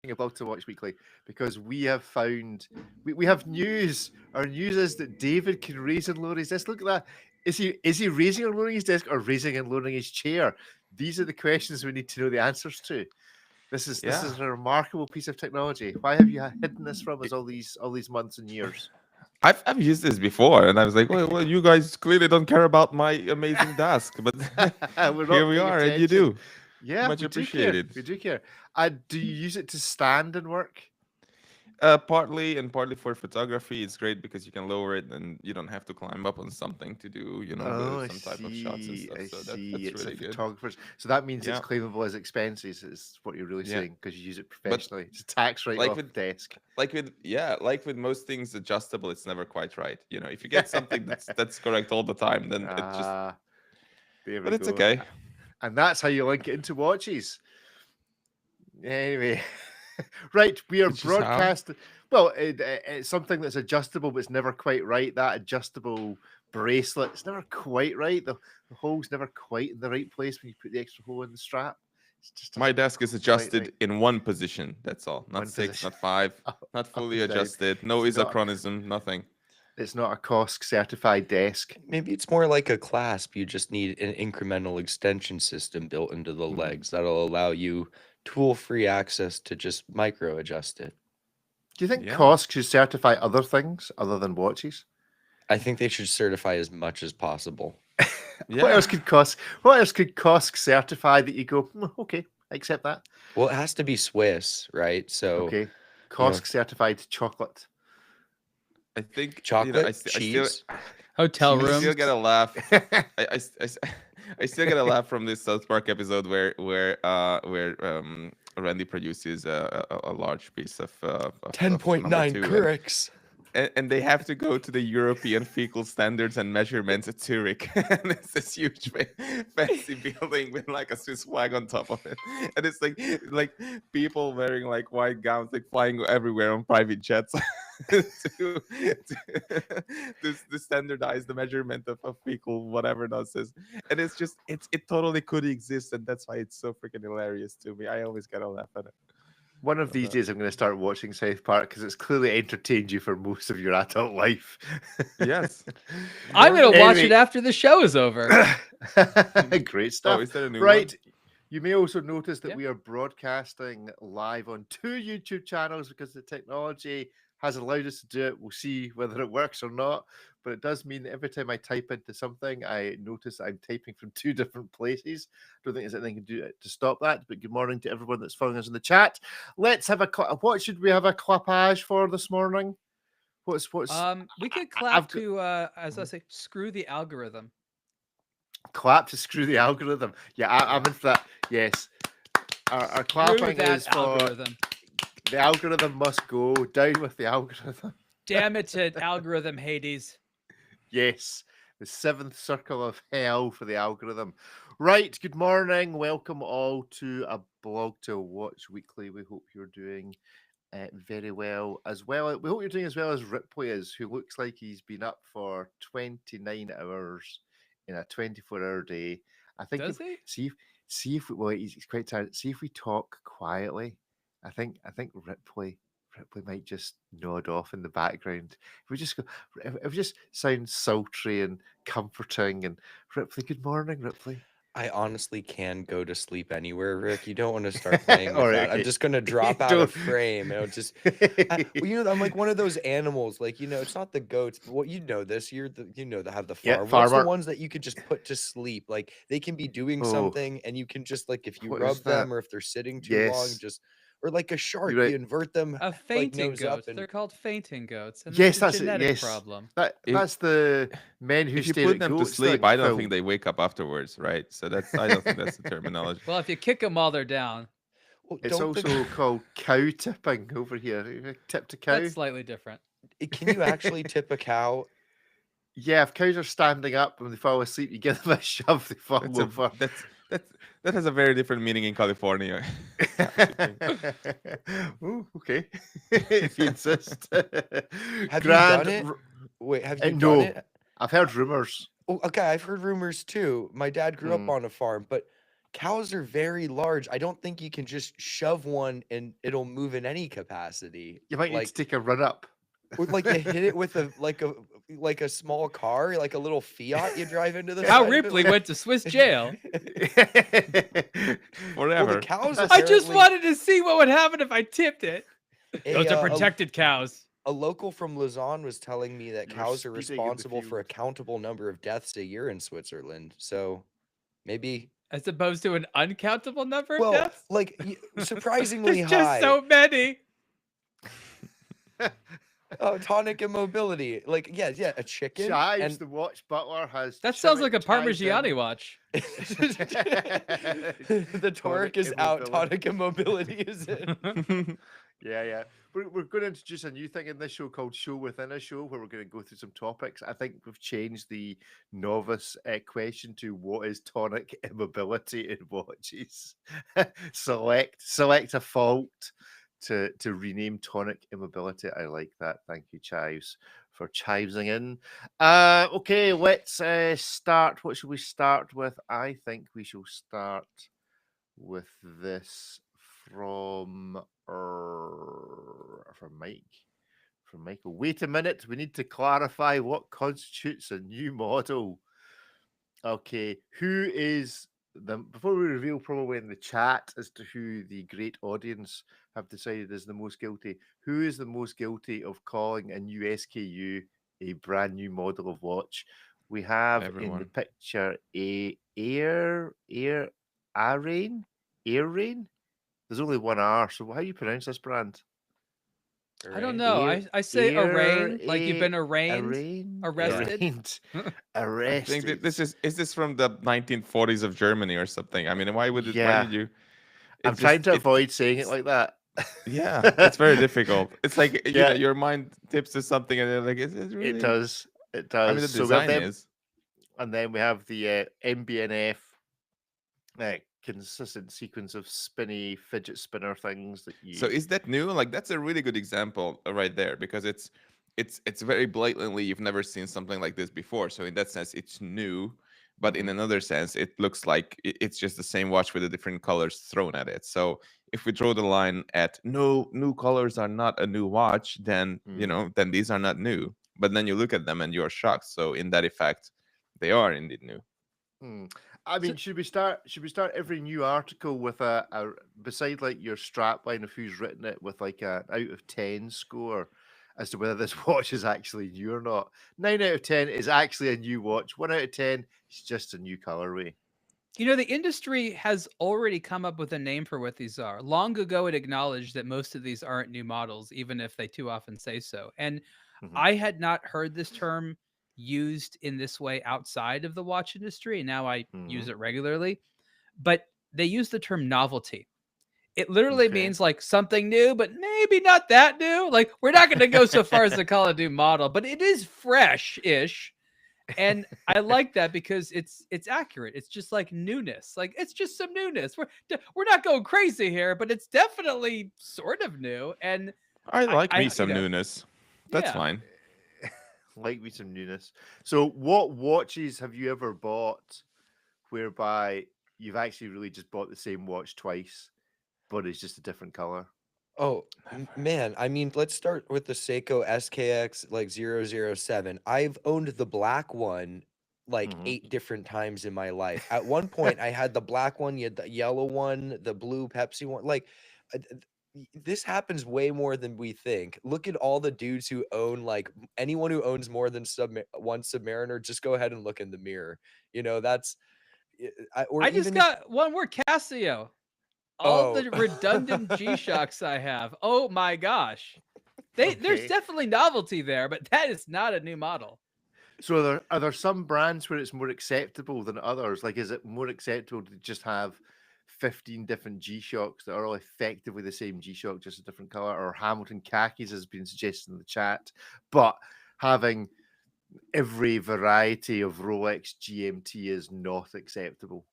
aBlogtoWatch Weekly because we have found we have news. Our news is that David can raise and lower his desk. Look at that. Is he raising and lowering his desk or raising and lowering his chair? These are the questions we need to know the answers to. This is Yeah. a remarkable piece of technology. Why have you hidden this from us all these months and years? I've used this before, and I was like, well, you guys clearly don't care about my amazing desk, but We're here not we paying are, and you attention. do. Yeah, Much we do care. appreciated. We do care. Do you use it to stand and work? Partly and partly for photography, it's great because you can lower it, and you don't have to climb up on something to do, Oh, I some type of shots and see. stuff. I So see. that's It's a really good. photographer's. So that means it's Yeah, claimable as expenses, is what you're really yeah. saying, because you use it But professionally. It's a tax write like off with desk. like with most things adjustable, it's never quite right. If you get something that's correct all the time, then it just. Ah, there we But it's go. okay. And that's how you link it into watches. Anyway, right, we are It's just how. broadcast. Well, it's something that's adjustable, but it's never quite right. That adjustable bracelet, it's never quite right. The hole's never quite in the right place when you put the extra hole in the strap. It just My doesn't desk is quite adjusted right. in one position. That's all. Not One six, position not five, not up fully and down. adjusted. No It's not. isochronism. Nothing. It's not a COSC certified desk. Maybe it's more like a clasp. You just need an incremental extension system built into the legs that'll allow you tool-free access to just micro adjust it. Do you think Yeah. COSC should certify other things other than watches? I think they should certify as much as possible. What else could COSC? What else could COSC certify that you go? Okay, I accept that. Well, it has to be Swiss, right? So Okay, COSC certified chocolate. I think chocolate, I still cheese, Hotel I room. still get a laugh. I still get a laugh from this South Park episode where Randy produces a large piece of 10.9 Currix. And they have to go to the European fecal standards and measurements at Zurich. And it's this huge fancy building with like a Swiss flag on top of it. And it's like people wearing like white gowns, like flying everywhere on private jets to standardize the measurement of fecal whatever nonsense. And it totally could exist, and that's why it's so freaking hilarious to me. I always gotta laugh at it. One of these days, I'm going to start watching South Park because it's clearly entertained you for most of your adult life. Yes. I'm going to watch Anyway. it after the show is over. Great stuff. Oh, is that a new Right. one? You may also notice that Yeah. we are broadcasting live on 2 YouTube channels because the technology has allowed us to do it. We'll see whether it works or not. But it does mean that every time I type into something, I notice I'm typing from 2 different places. I don't think there's anything I can do to stop that. But good morning to everyone that's following us in the chat. Let's have what should we have a clappage for this morning? What's We could I've clap got- to, as I say, screw the algorithm. clap to screw the algorithm? Yeah, I'm in for that. Yes. Our Screw clapping that is for algorithm. the algorithm must go down with the algorithm. Damn it to algorithm Hades. Yes, the 7th circle of hell for the algorithm. Right, good morning. Welcome all to a aBlogtoWatch Weekly. We hope you're doing very well as well. We hope you're doing as well as Ripley is, who looks like he's been up for 29 hours in a 24-hour day. I think Does he? see if well, he's quite tired. See if we talk quietly. I think Ripley might just nod off in the background. If we just go, if we just sound sultry and comforting, and Ripley, good morning, Ripley. I honestly can go to sleep anywhere, Rick. You don't want to start playing with Alright, that. I'm okay. just going to drop out Don't. of frame. And just, I'm like one of those animals. Like, it's not the goats, but this. You're the, that have the farm. Yeah, What's farmer. the ones that you could just put to sleep? Like, they can be doing something, and you can just, like, if you What rub is them that? or if they're sitting too long, Yes. just. Or like a shark, You're right. you invert them. A fainting nose up goats. and- They're called fainting goats. And Yes, it's that's a it, genetic yes. problem. That's the men who If you stare put at them to goats sleep, thing, I don't Phil. think they wake up afterwards, right? So I don't think that's the terminology. Well, if you kick them while they're down, Well, It's don't the- also called cow tipping over here. Tip to cow. that's slightly different. Can you actually tip a cow? Yeah, if cows are standing up when they fall asleep, you give them a shove, they fall That's over. that has a very different meaning in California. Ooh, okay. If you insist. Have Grand, you done it? Wait, have you no. done it? I've heard rumors. Oh, okay, I've heard rumors too. My dad grew up Mm. on a farm, but cows are very large. I don't think you can just shove one and it'll move in any capacity. You might need to Like, take a run up. or like you hit it with a small car, like a little Fiat you drive into the How side of it Ripley with. went to Swiss jail. Well, Forever. the cows I just apparently- wanted to see what would happen if I tipped it. Those are a- protected cows. A local from Lausanne was telling me that You were cows are speeding in the responsible for a field. countable number of deaths a year in Switzerland. So maybe, As opposed to an uncountable number of well, deaths? like surprisingly There's just high. so many. Oh, tonic immobility. Like, yeah, a chicken. Chives, and the watch butler, has. That sounds like a chives in. Parmigiani watch. the torque Tonic is out, immobility. tonic immobility is in. Yeah. We're going to introduce a new thing in this show called Show Within a Show, where we're going to go through some topics. I think we've changed the novice question to what is tonic immobility in watches. select a fault to rename tonic immobility. I like that. Thank you, Chives, for chivesing in. Okay, let's start. What should we start with? I think we shall start with this from Mike. From Michael. Wait a minute. We need to clarify what constitutes a new model. Okay, who is the before we reveal probably in the chat as to who the great audience have decided is the most guilty, who is the most guilty of calling a new SKU a brand new model of watch? We have in the Everyone. picture a Ariel. There's only one R, so how do you pronounce this brand? I don't know. I say arraigned, like you've been arraigned, arrested. I think that Arrested. is this from the 1940s of Germany or something? I mean, why would it? Why did you? I'm trying to avoid saying it like that. Yeah, it's very difficult. It's like you Yeah. know, your mind tips to something, and they're like, is it really? It does. It does. I mean, the So we have design them, is. and then we have the MBNF consistent sequence of spinny fidget spinner things that you. So is that new? Like that's a really good example right there because it's very blatantly you've never seen something like this before. So in that sense, it's new, but in another sense, it looks like it's just the same watch with the different colors thrown at it. So if we draw the line at no new colors are not a new watch, then you know then these are not new. But then you look at them and you're shocked. So in that effect, they are indeed new. I mean, should we start every new article with a beside like your strap line of who's written it with like a out of 10 score as to whether this watch is actually new or not? 9 out of 10 is actually a new watch. 1 out of 10 is just a new colorway. You know, the industry has already come up with a name for what these are. Long ago, it acknowledged that most of these aren't new models, even if they too often say so. And I had not heard this term used in this way outside of the watch industry, and now I use it regularly. But they use the term novelty. It literally means like something new, but maybe not that new. Like we're not going to go so far as to call it a new model, but it is fresh-ish. And I like that because it's accurate. It's just like newness. Like it's just some newness. We're not going crazy here, but it's definitely sort of new. And I like me you some know, newness. That's yeah. fine. Like me some newness. So what watches have you ever bought whereby you've actually really just bought the same watch twice, but it's just a different color? Oh man, I mean, let's start with the Seiko SKX like 007. I've owned the black one like 8 different times in my life. At one point, I had the black one, you had the yellow one, the blue Pepsi one. Like this happens way more than we think. Look at all the dudes who own like anyone who owns more than one Submariner. Just go ahead and look in the mirror. You know, that's. I just got one more Casio. All the redundant G-Shocks I have. Oh my gosh. There's definitely novelty there, but that is not a new model. So are there some brands where it's more acceptable than others? Like, is it more acceptable to just have 15 different G-Shocks that are all effectively the same G-Shock, just a different color? Or Hamilton khakis has been suggested in the chat, but having every variety of Rolex GMT is not acceptable.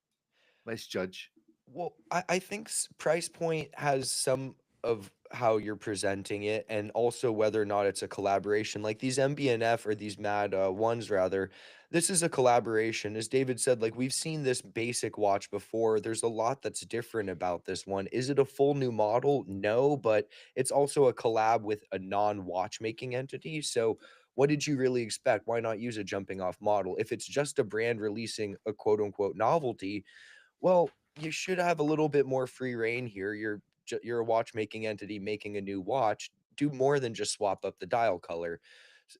Let's judge. Well, I think price point has some of how you're presenting it, and also whether or not it's a collaboration. Like these MBNF or these Mad ones rather, this is a collaboration. As David said, like we've seen this basic watch before. There's a lot that's different about this one. Is it a full new model? No, but it's also a collab with a non-watchmaking entity. So what did you really expect? Why not use a jumping off model? If it's just a brand releasing a quote unquote novelty, well, you should have a little bit more free reign here. You're a watchmaking entity making a new watch. Do more than just swap up the dial color.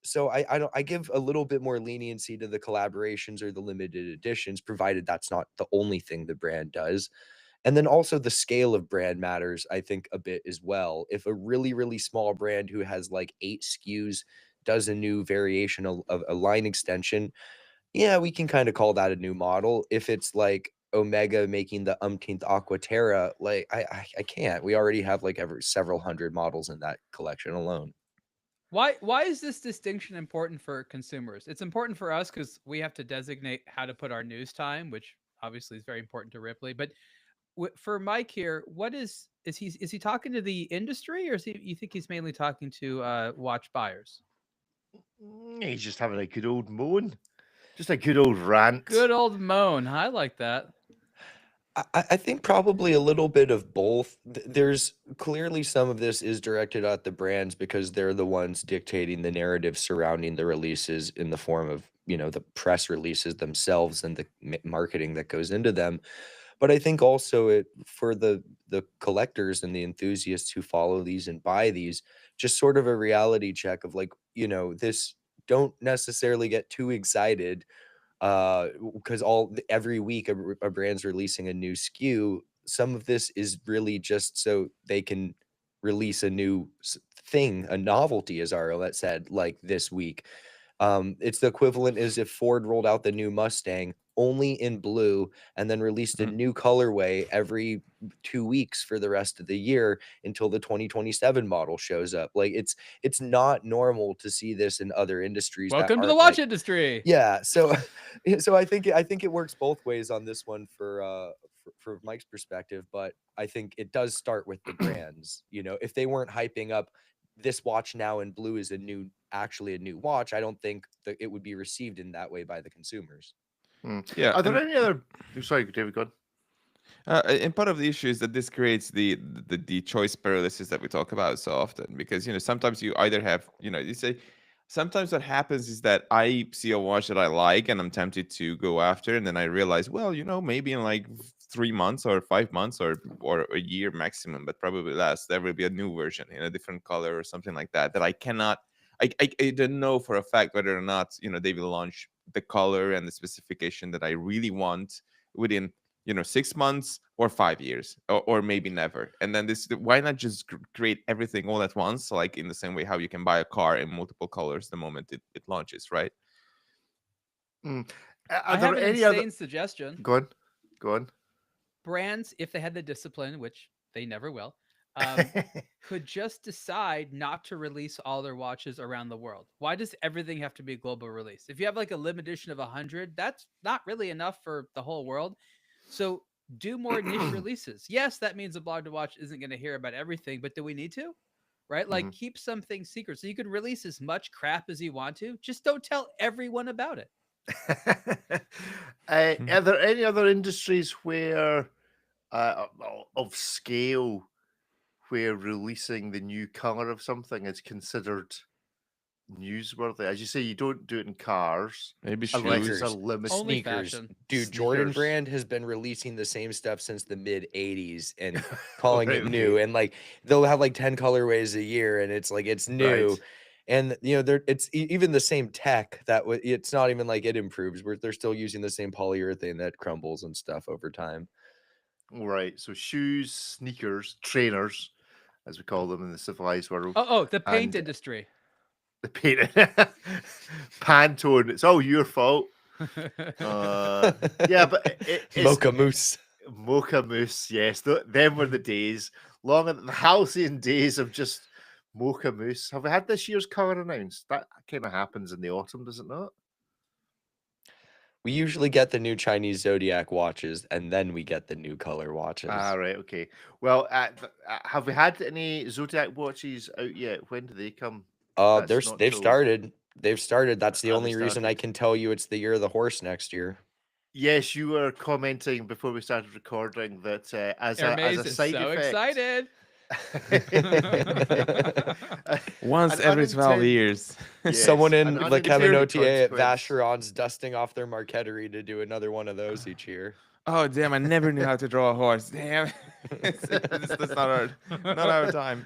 So I give a little bit more leniency to the collaborations or the limited editions, provided that's not the only thing the brand does. And then also the scale of brand matters, I think, a bit as well. If a really, really small brand who has like 8 SKUs does a new variation of a line extension, yeah, we can kind of call that a new model. If it's like Omega making the umpteenth Aquaterra, like I can't. We already have like several hundred models in that collection alone. Why is this distinction important for consumers? It's important for us because we have to designate how to put our news time, which obviously is very important to Ripley. But for Mike here, what is he talking to the industry, or is he? You think he's mainly talking to watch buyers? He's just having a good old moan, just a good old rant. Good old moan. I like that. I think probably a little bit of both. There's clearly some of this is directed at the brands because they're the ones dictating the narrative surrounding the releases in the form of, the press releases themselves and the marketing that goes into them. But I think also it for the collectors and the enthusiasts who follow these and buy these, just sort of a reality check of like, this, don't necessarily get too excited because every week a brand's releasing a new SKU. Some of this is really just so they can release a new thing, a novelty, as Ariel said, like this week. It's the equivalent as if Ford rolled out the new Mustang only in blue and then released a new colorway every 2 weeks for the rest of the year until the 2027 model shows up. Like it's not normal to see this in other industries. Welcome to the watch industry. Yeah, so I think it works both ways on this one for Mike's perspective, but I think it does start with the brands. If they weren't hyping up this watch now in blue is actually a new watch, I don't think that it would be received in that way by the consumers. Yeah. Are there any other? Sorry, David, go on. And part of the issue is that this creates the choice paralysis that we talk about so often, because sometimes you either have you say sometimes what happens is that I see a watch that I like and I'm tempted to go after, and then I realize, well, maybe in like 3 months or 5 months or a year maximum, but probably less, there will be a new version in a different color or something like that I cannot. I don't know for a fact whether or not they will launch the color and the specification that I really want within 6 months or 5 years or maybe never. And then why not just create everything all at once, like in the same way how you can buy a car in multiple colors the moment it launches, right? I have an insane suggestion. Go on. Brands, if they had the discipline, which they never will, could just decide not to release all their watches around the world. Why does everything have to be a global release? If you have like a limited edition of 100, that's not really enough for the whole world. So do more niche releases. Yes, that means aBlogtoWatch isn't going to hear about everything, but do we need to? Right? Like keep something secret. So you can release as much crap as you want to. Just don't tell everyone about it. Are there any other industries where of scale where releasing the new color of something is considered newsworthy? As you say, you don't do it in cars. Maybe unless it's a shoes. limited Only Sneakers. fashion. Dude, Jordan brand has been releasing the same stuff since the mid 80s and calling it Really? new. And like they'll have like 10 colorways a year and it's like it's new. Right. And it's even the same tech it's not even like it improves. They're still using the same polyurethane that crumbles and stuff over time. Right. So shoes, sneakers, trainers, as we call them in the civilized world. Oh, the paint industry. The paint, Pantone. It's all your fault. Yeah, but it's Mocha Mousse. Mocha Mousse. Yes, them were the days. The halcyon days of just Mocha Mousse. Have we had this year's color announced? That kind of happens in the autumn, does it not? We usually get the new Chinese zodiac watches, and then we get the new color watches. Ah, right, okay. Well, have we had any Zodiac watches out yet? When do they come? That's not They've till- started. They've started. That's the Have they only reason I started? can tell you it's the year of the horse next year. Yes, you were commenting before we started recording that as Hermes a is side so effect. excited. Once An every 12 unintended- years. Yes, Someone in an the unintended Kaminotier at consequence. Vacheron's dusting off their marqueterie to do another one of those each year. Oh damn! I never knew how to draw a horse. Damn, that's not our time.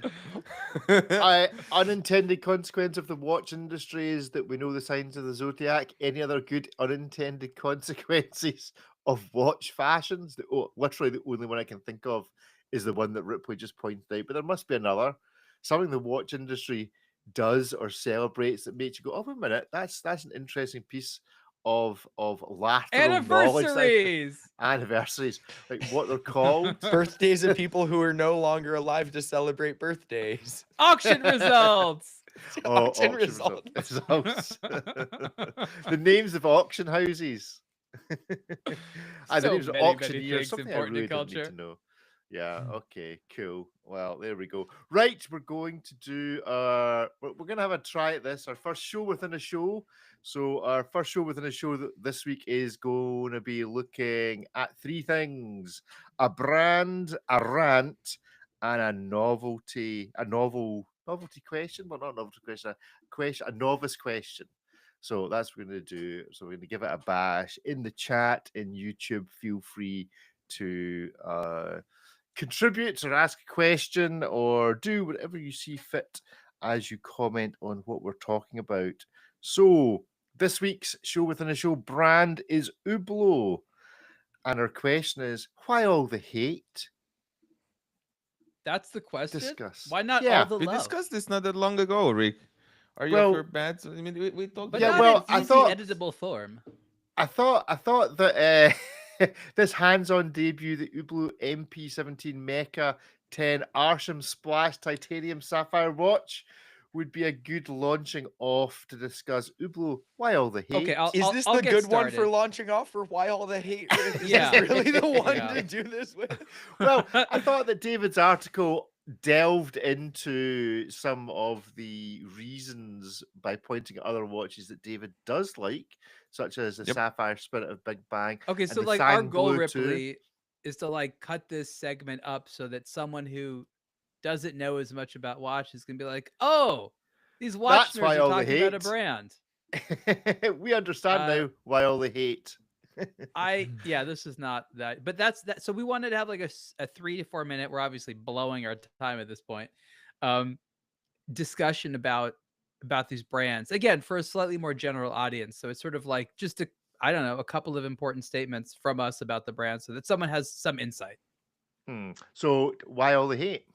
Unintended consequence of the watch industry is that we know the signs of the zodiac. Any other good unintended consequences of watch fashions? Literally, the only one I can think of is the one that Ripley just pointed out, but there must be another. Something the watch industry does or celebrates that makes you go, "Oh, wait a minute, that's an interesting piece of lateral knowledge." Anniversaries, like what they're called. Birthdays of people who are no longer alive to celebrate birthdays. Auction results. Auction results. results. The names of auction houses. The So names of many auctioneers. things Something I important in really didn't need culture. to know. Yeah. Okay. Cool. Well, there we go. Right, we're going to do we're going to have a try at this. Our first show within a show. So our first show within a show this week is going to be looking at three things: a brand, a rant, and a novelty. A novelty question. Well, not a novelty question. A novice question. So that's what we're going to do. So we're going to give it a bash in the chat in YouTube. Feel free to contribute or ask a question or do whatever you see fit as you comment on what we're talking about. So this week's show within a show brand is Hublot, and our question is, why all the hate? That's the question. Discuss. Why not Yeah, all the We love? discussed this not that long ago, Rick. Are you Well- up for bets? I mean, we talked But Yeah, not well, in I easy thought- editable form. I thought that this hands-on debut, the Hublot MP17 Mecha 10 Arsham Splash Titanium Sapphire watch, would be a good launching off to discuss Hublot. Why all the hate? Okay, I'll Is this I'll the get good one for started. launching off for why all the hate? Is Yeah. this really the one Yeah. to do this with? Well, I thought that David's article delved into some of the reasons by pointing at other watches that David does like, such as the Yep. Sapphire Spirit of Big Bang. Okay, and so the like our Sang goal, Blue too. Ripley, is to like cut this segment up so that someone who doesn't know as much about watches can be like, oh, these watch That's why nerds are all the talking about a hate. brand. We understand now why all the hate. Yeah, this is not that, but that's that. So we wanted to have like a 3 to 4 minute. We're obviously blowing our time at this point. Discussion about these brands again for a slightly more general audience. So it's sort of like just a couple of important statements from us about the brand, so that someone has some insight. So why all the hate?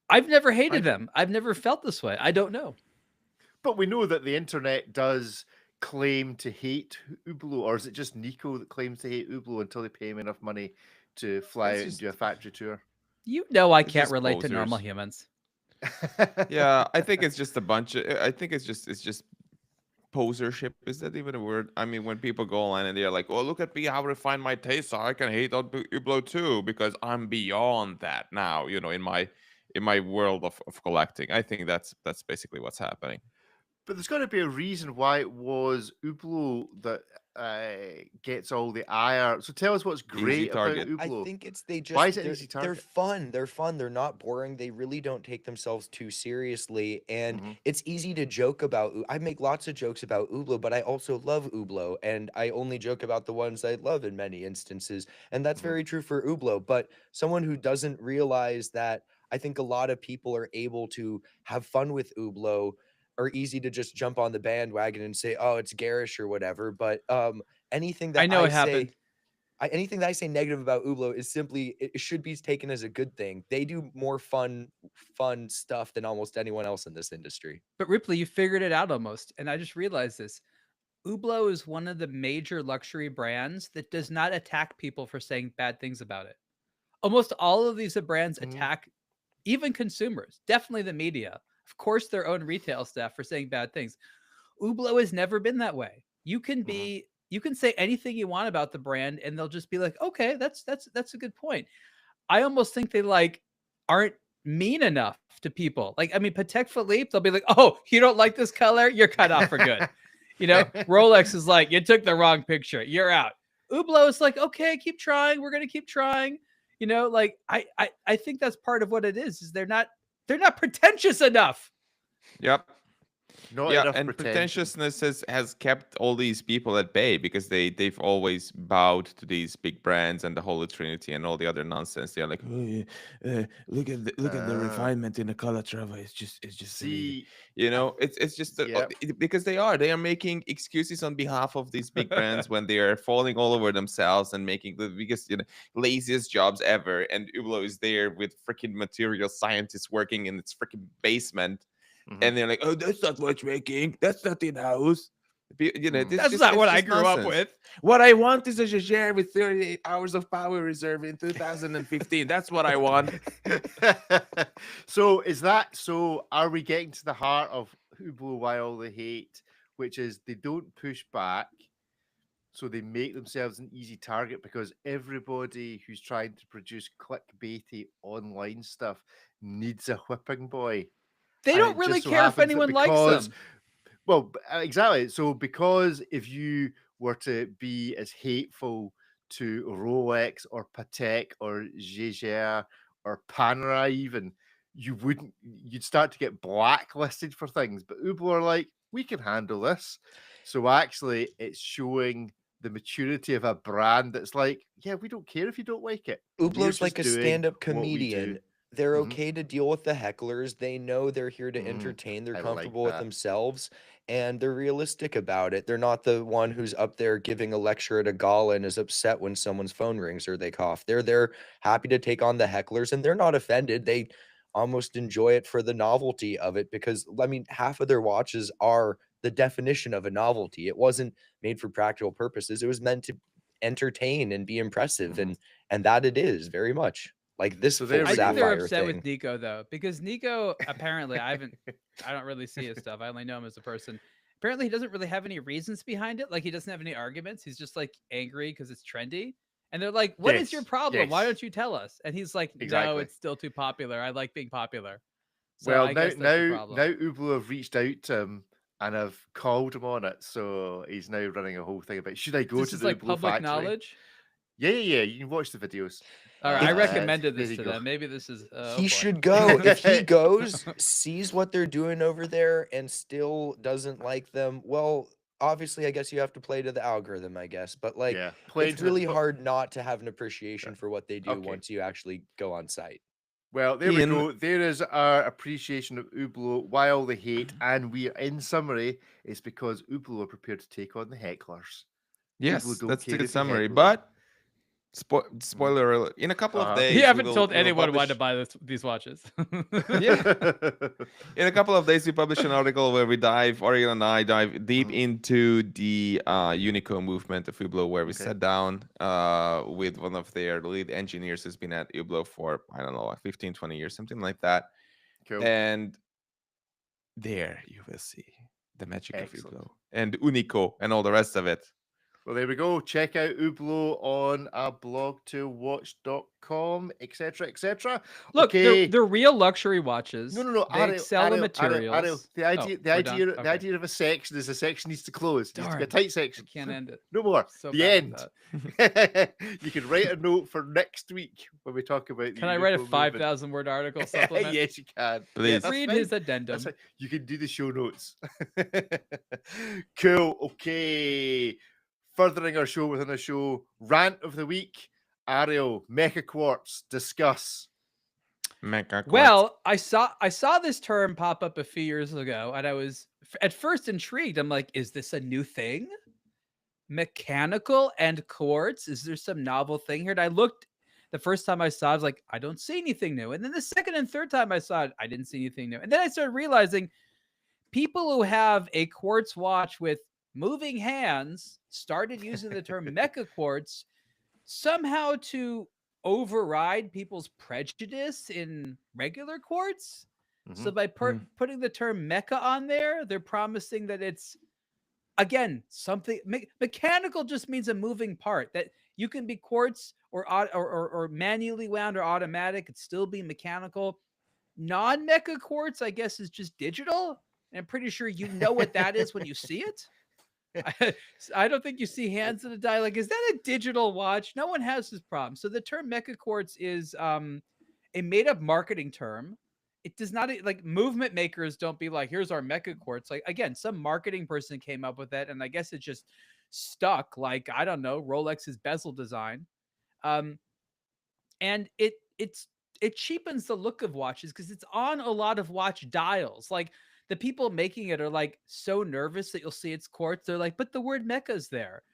I've never hated them. I've never felt this way. I don't know. But we know that the internet does claim to hate Hublot, or is it just Nico that claims to hate Hublot until they pay him enough money to fly It's out just- and do a factory tour? I It's can't just relate to normal posers. humans. Yeah, I think it's just a bunch of. I think it's just posership. Is that even a word? I mean, when people go online and they're like, "Oh, look at me, how refined my tastes are. I can hate on Hublot too because I'm beyond that now." You know, in my world of collecting, I think that's basically what's happening. But there's got to be a reason why it was Hublot that gets all the ire. So tell us what's great about target. I Hublot. think it's they just Why is it an they're, easy they're target? fun. They're fun. They're not boring. They really don't take themselves too seriously. And Mhm. it's easy to joke about. I make lots of jokes about Hublot, but I also love Hublot. And I only joke about the ones I love in many instances. And that's Mhm. very true for Hublot. But someone who doesn't realize that, I think a lot of people are able to have fun with Hublot, are easy to just jump on the bandwagon and say, oh, it's garish or whatever. But anything that I know it say, happened. anything that I say negative about Hublot is simply it should be taken as a good thing. They do more fun stuff than almost anyone else in this industry. But Ripley, you figured it out almost, and I just realized this. Hublot is one of the major luxury brands that does not attack people for saying bad things about it. Almost all of these brands Mhm. attack even consumers, definitely the media, of course, their own retail staff for saying bad things. Hublot has never been that way. You can say anything you want about the brand, and they'll just be like, okay, that's a good point. I almost think they like aren't mean enough to people. Like, I mean, Patek Philippe, they'll be like, oh, you don't like this color? You're cut off for good. You know, Rolex is like, you took the wrong picture. You're out. Hublot is like, okay, keep trying. We're going to keep trying. You know, like I think that's part of what it is they're not pretentious enough. Yep. Not Yeah, enough and pretension. pretentiousness has kept all these people at bay because they've always bowed to these big brands and the Holy Trinity and all the other nonsense. They're like, oh, yeah, look at the refinement in the Calatrava. It's just amazing. See, You know, it's just Yep. because they are making excuses on behalf of these big brands when they are falling all over themselves and making the biggest, laziest jobs ever. And Hublot is there with freaking material scientists working in its freaking basement. And they're like, oh, that's not watchmaking. That's not in-house. That's not what I grew up with. What I want is a Jaeger with 38 hours of power reserve in 2015. That's what I want. So are we getting to the heart of Hublot, why all the hate, which is they don't push back, so they make themselves an easy target because everybody who's trying to produce clickbaity online stuff needs a whipping boy. They And don't it really just so care if happens that anyone likes them. Well, exactly. So because if you were to be as hateful to Rolex or Patek or Jaeger or Panerai even, you'd start to get blacklisted for things. But Hublot are like, we can handle this. So actually it's showing the maturity of a brand that's like, yeah, we don't care if you don't like it. We're Hublot's like a just doing stand-up what we comedian. do. They're okay to deal with the hecklers. They know they're here to entertain. They're I like comfortable with that. themselves, and they're realistic about it. They're not the one who's up there giving a lecture at a gala and is upset when someone's phone rings or they cough. They're happy to take on the hecklers, and they're not offended. They almost enjoy it for the novelty of it because, I mean, half of their watches are the definition of a novelty. It wasn't made for practical purposes. It was meant to entertain and be impressive, and that it is very much. Like this So full there we I go. think they're sapphire upset thing. with Nico though, because Nico apparently I don't really see his stuff. I only know him as a person. Apparently he doesn't really have any reasons behind it. Like he doesn't have any arguments. He's just like angry because it's trendy. And they're like, "What is your problem? Why don't you tell us?" And he's like, "No, Exactly. it's still too popular. I like being popular." So Well, I guess that's the problem. now Hublot have reached out to him and have called him on it. So he's now running a whole thing about should I go This to is the like Hublot public factory? knowledge. Yeah. You can watch the videos. All right, I If- recommended there this you to go. them. Maybe this is. Oh He boy. should go. If he goes, sees what they're doing over there, and still doesn't like them, well, obviously, I guess you have to play to the algorithm, I guess. But like, Yeah, play it's to the- really but- hard not to have an appreciation for what they do Okay. once you actually go on site. Well, there Ian- we go. There is our appreciation of Hublot. Why all the hate? And we, in summary, it's because Hublot are prepared to take on the hecklers. Yes, Hublot don't that's the care good if you summary. heckle But spoiler alert, in a couple of days, You haven't we will- told we will anyone why to publish- buy these watches. In a couple of days, we publish an article where we Ariel and I dive deep into the Unico movement of Hublot, where we sat down with one of their lead engineers who's been at Hublot for, I don't know, like 15, 20 years, something like that. Cool. And there you will see the magic Excellent. of Hublot and Unico and all the rest of it. Well, there we go. Check out Hublot on aBlogtoWatch.com, etc., etc. Look, Okay. they're real luxury watches. No. They excel in materials. Ariel, the idea, we're done? the idea of a section is a section needs to close. It needs to be a Darn. tight section. I can't end it. No more. So The bad with end. You can write a note for next week when we talk about. The Can I write a Unico 5,000 word article supplement? Yes, you can. Please. Yeah, that's Read fine. his addendum. That's fine. You can do the show notes. Cool. Okay. Furthering our show within a show. Rant of the week. Ariel, Mecha-Quartz, discuss. Mecha-Quartz. Well, I saw this term pop up a few years ago, and I was at first intrigued. I'm like, is this a new thing? Mechanical and quartz? Is there some novel thing here? And I looked the first time I saw it, I was like, I don't see anything new. And then the second and third time I saw it, I didn't see anything new. And then I started realizing people who have a quartz watch with moving hands started using the term Mecha-Quartz somehow to override people's prejudice in regular quartz. So by putting the term mecha on there, they're promising that it's again, something mechanical just means a moving part that you can be quartz or manually wound or automatic. It'd still be mechanical. Non-mecha quartz, I guess, is just digital. And I'm pretty sure you know what that is when you see it. I don't think you see hands in a dial. Like, is that a digital watch? No one has this problem. So the term Mecha-Quartz is a made-up marketing term. It does not, like, movement makers don't be like, here's our Mecha-Quartz. Like, again, some marketing person came up with it, and I guess it just stuck. Like, I don't know, Rolex's bezel design. And it cheapens the look of watches because it's on a lot of watch dials. Like, the people making it are like so nervous that you'll see it's quartz. They're like, but the word Mecha's there.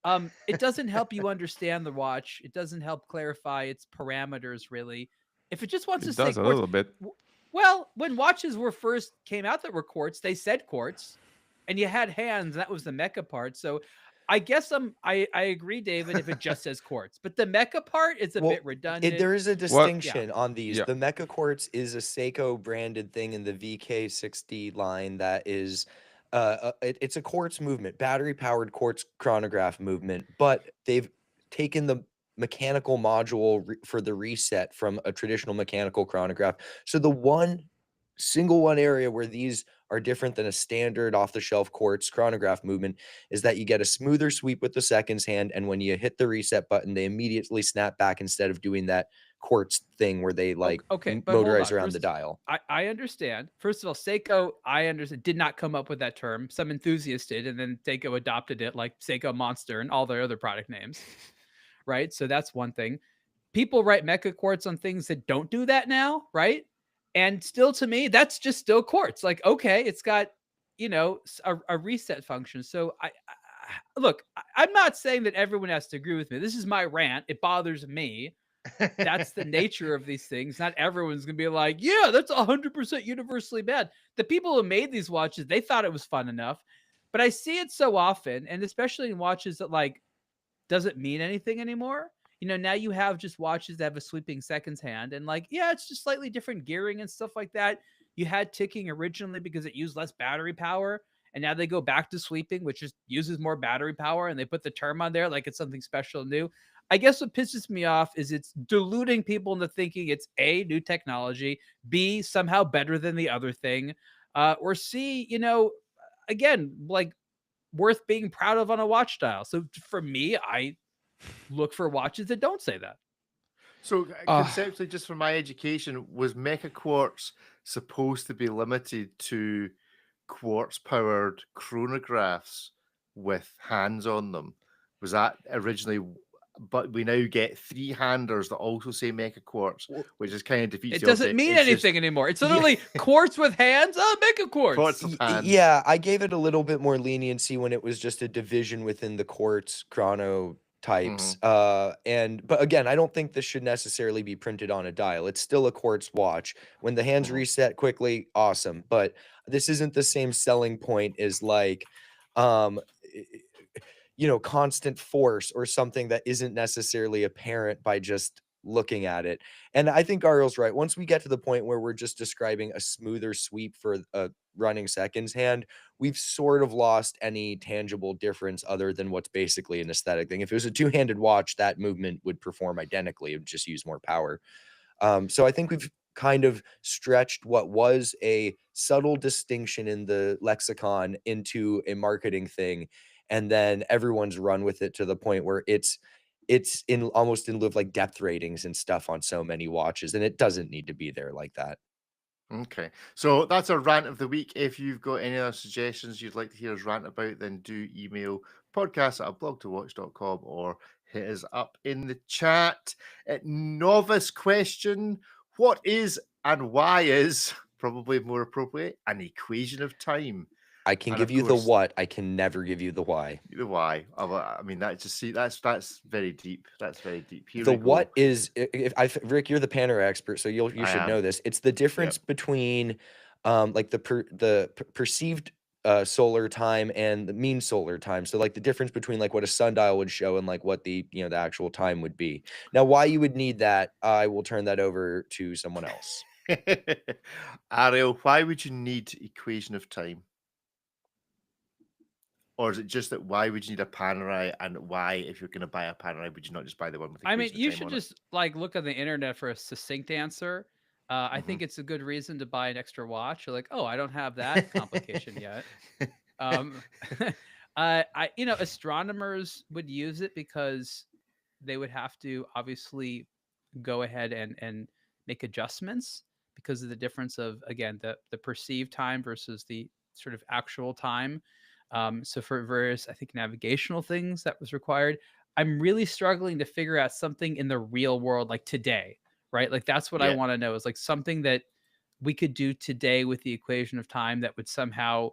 It doesn't help you understand the watch. It doesn't help clarify its parameters, really. If it just wants to It say does a quartz, little bit. well, when watches were first came out that were quartz, they said quartz, and you had hands. That was the Mecha part. So I guess I agree, David, if it just says quartz, but the Mecha part is a Well, bit redundant. there is a What? distinction on these. Yeah. The Mecha-Quartz is a Seiko branded thing in the VK60 line that is, it's a quartz movement, battery powered quartz chronograph movement, but they've taken the mechanical module for the reset from a traditional mechanical chronograph. So the single one area where these are different than a standard off-the-shelf quartz chronograph movement is that you get a smoother sweep with the seconds hand, and when you hit the reset button, they immediately snap back instead of doing that quartz thing where they like Okay, but hold motorize on. around the First, dial. I understand. First of all, Seiko, I understand, did not come up with that term. Some enthusiasts did, and then Seiko adopted it, like Seiko Monster and all their other product names. Right? So that's one thing. People write Mecha-Quartz on things that don't do that now, right? And still, to me, that's just still quartz. Like, okay, it's got, a reset function. So look, I'm not saying that everyone has to agree with me. This is my rant. It bothers me. That's the nature of these things. Not everyone's gonna be like, yeah, that's 100% universally bad. The people who made these watches, they thought it was fun enough, but I see it so often, and especially in watches that like doesn't mean anything anymore. Now you have just watches that have a sweeping seconds hand, and like, yeah, it's just slightly different gearing and stuff like that. You had ticking originally because it used less battery power, and now they go back to sweeping, which just uses more battery power, and they put the term on there like it's something special and new. I guess what pisses me off is it's deluding people into thinking it's A, new technology, B, somehow better than the other thing, or C, again, like worth being proud of on a watch dial. So for me, I look for watches that don't say that. So conceptually, just for my education, was Mecha-Quartz supposed to be limited to quartz-powered chronographs with hands on them? Was that originally? But we now get three-handers that also say Mecha-Quartz, which is kind of defeats It the doesn't object. mean It's just anything anymore. It's literally quartz with hands. Oh, Mecha-Quartz. quartz with hands. Yeah, I gave it a little bit more leniency when it was just a division within the quartz chrono types. But again, I don't think this should necessarily be printed on a dial. It's still a quartz watch. When the hands reset quickly, awesome. But this isn't the same selling point as like constant force or something that isn't necessarily apparent by just looking at it. And I think Ariel's right. Once we get to the point where we're just describing a smoother sweep for a running seconds hand, we've sort of lost any tangible difference other than what's basically an aesthetic thing. If it was a two-handed watch, that movement would perform identically. It would just use more power. So I think we've kind of stretched what was a subtle distinction in the lexicon into a marketing thing. And then everyone's run with it to the point where it's in almost in lieu of like depth ratings and stuff on so many watches, and it doesn't need to be there like that. Okay, so that's our rant of the week. If you've got any other suggestions you'd like to hear us rant about, then do email podcast@ablogtowatch.com or hit us up in the chat. Novice question: what is and why is, probably more appropriate, an equation of time? I can And give of you the course, what. I can never give you the why. the why. I mean, that's very deep. That's very deep. Here The we go. what is, Rick, you're the Panner expert, so you I should am. know this. It's the difference between like the perceived solar time and the mean solar time. So like the difference between like what a sundial would show and like what the the actual time would be. Now, why you would need that, I will turn that over to someone else. Ariel, why would you need equation of time? Or is it just that why would you need a Panerai, and why, if you're going to buy a Panerai, would you not just buy the one with the I mean, equation of you time should on it? just like look on the internet for a succinct answer. I think it's a good reason to buy an extra watch. You're like, oh, I don't have that complication yet. Um, astronomers would use it because they would have to obviously go ahead and make adjustments because of the difference of, again, the perceived time versus the sort of actual time. So for various, I think, navigational things that was required. I'm really struggling to figure out something in the real world, like today, right? Like that's what I Yeah. want to know, is like something that we could do today with the equation of time that would somehow,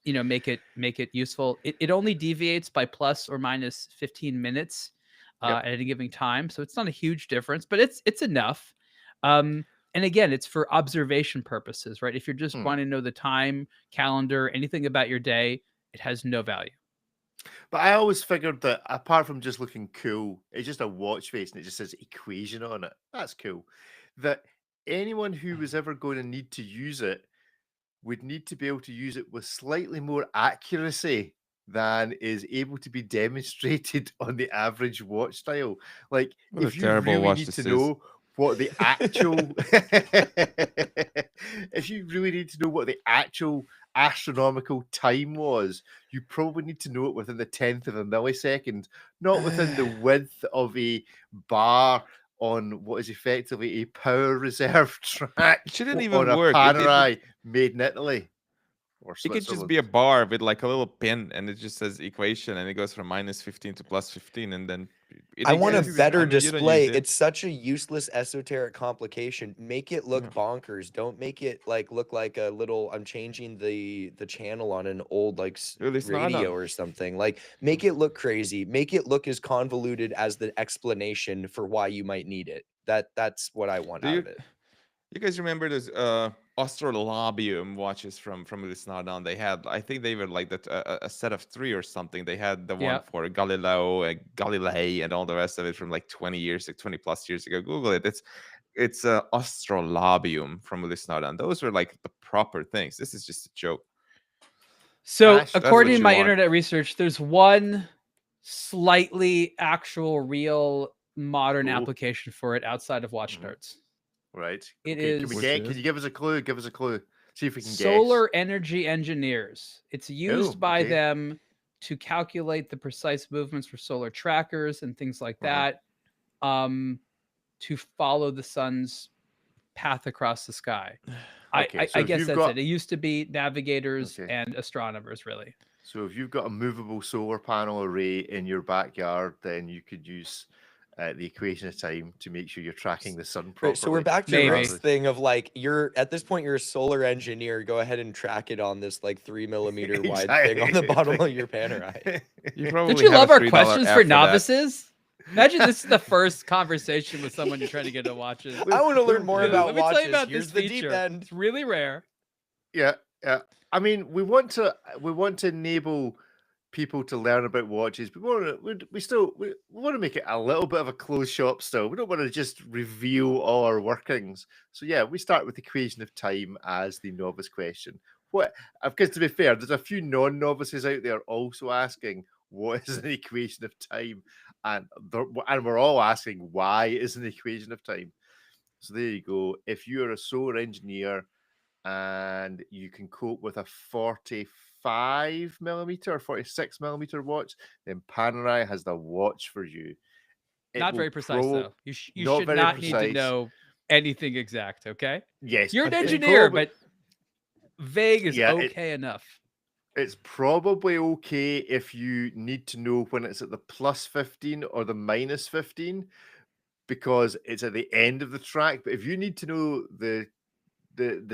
make it useful. It only deviates by plus or minus 15 minutes Yep. at any given time, so it's not a huge difference, but it's enough. And again, it's for observation purposes, right? If you're just wanting to know the time, calendar, anything about your day, it has no value. But I always figured that apart from just looking cool, it's just a watch face and it just says equation on it. That's cool. That anyone who was ever going to need to use it would need to be able to use it with slightly more accuracy than is able to be demonstrated on the average watch style. Like, What a if you terrible really watch need this to is. know what the actual if you really need to know what the actual astronomical time was, you probably need to know it within the 10th of a millisecond, not within the width of a bar on what is effectively a power reserve track It shouldn't on even a work. Panerai made in Italy or It could just Switzerland. be a bar with like a little pin, and it just says equation, and it goes from minus 15 to plus 15, and then it I want a exists. better I mean, you don't use display. it. It's such a useless esoteric complication. Make it look Yeah. bonkers. Don't make it like look like a little. I'm changing the channel on an old like Really, it's not radio on. or something. Like make it look crazy. Make it look as convoluted as the explanation for why you might need it. That's what I want Do out you of it. you guys remember those astrolabium watches from this now down? They had, I think they were like that a set of 3 or something. They had the one Yeah. for Galileo and Galilei and all the rest of it from like 20 plus years ago. Google it. It's astrolabium from this now down. Those were like the proper things. This is just a joke. So Ash, that's according what to you my want. internet research, there's one slightly actual real modern Ooh. application for it outside of watch nerds. Right. It Okay, is- Can you give us a clue? Give us a clue. See if we can Solar energy engineers. It's used by okay. them to calculate the precise movements for solar trackers and things like that, to follow the sun's path across the sky. Okay, so I if guess you've that's got- it. It used to be navigators Okay. and astronomers, really. So if you've got a movable solar panel array in your backyard, then you could use the equation of time to make sure you're tracking the sun properly. Right, so we're back to Maybe. Rick's thing of like you're at this point you're a solar engineer. Go ahead and track it on this like 3 millimeter wide thing on the bottom of your Panerai. You probably Don't you have love a our $3 questions app for that. novices? Imagine this is the first conversation with someone you're trying to get into watches. I want to learn more Yeah. about Let me watches. tell you about Here's this the feature. deep end. It's really rare. Yeah. I mean, we want to enable people to learn about watches, but we want to make it a little bit of a closed shop still. We don't want to just reveal all our workings. So yeah, we start with equation of time as the novice question. Because to be fair, there's a few non-novices out there also asking what is an equation of time, and we're all asking why is an equation of time. So there you go. If you're a solar engineer and you can cope with a 45 millimeter or 46 millimeter watch, then Panerai has the watch for you. It Not will very precise, though. You not should very not need to precise. know anything exact, okay? Yes, You're an it's engineer, probably- but vague is Yeah, okay enough. It's probably okay if you need to know when it's at the plus 15 or the minus 15, because it's at the end of the track. But if you need to know the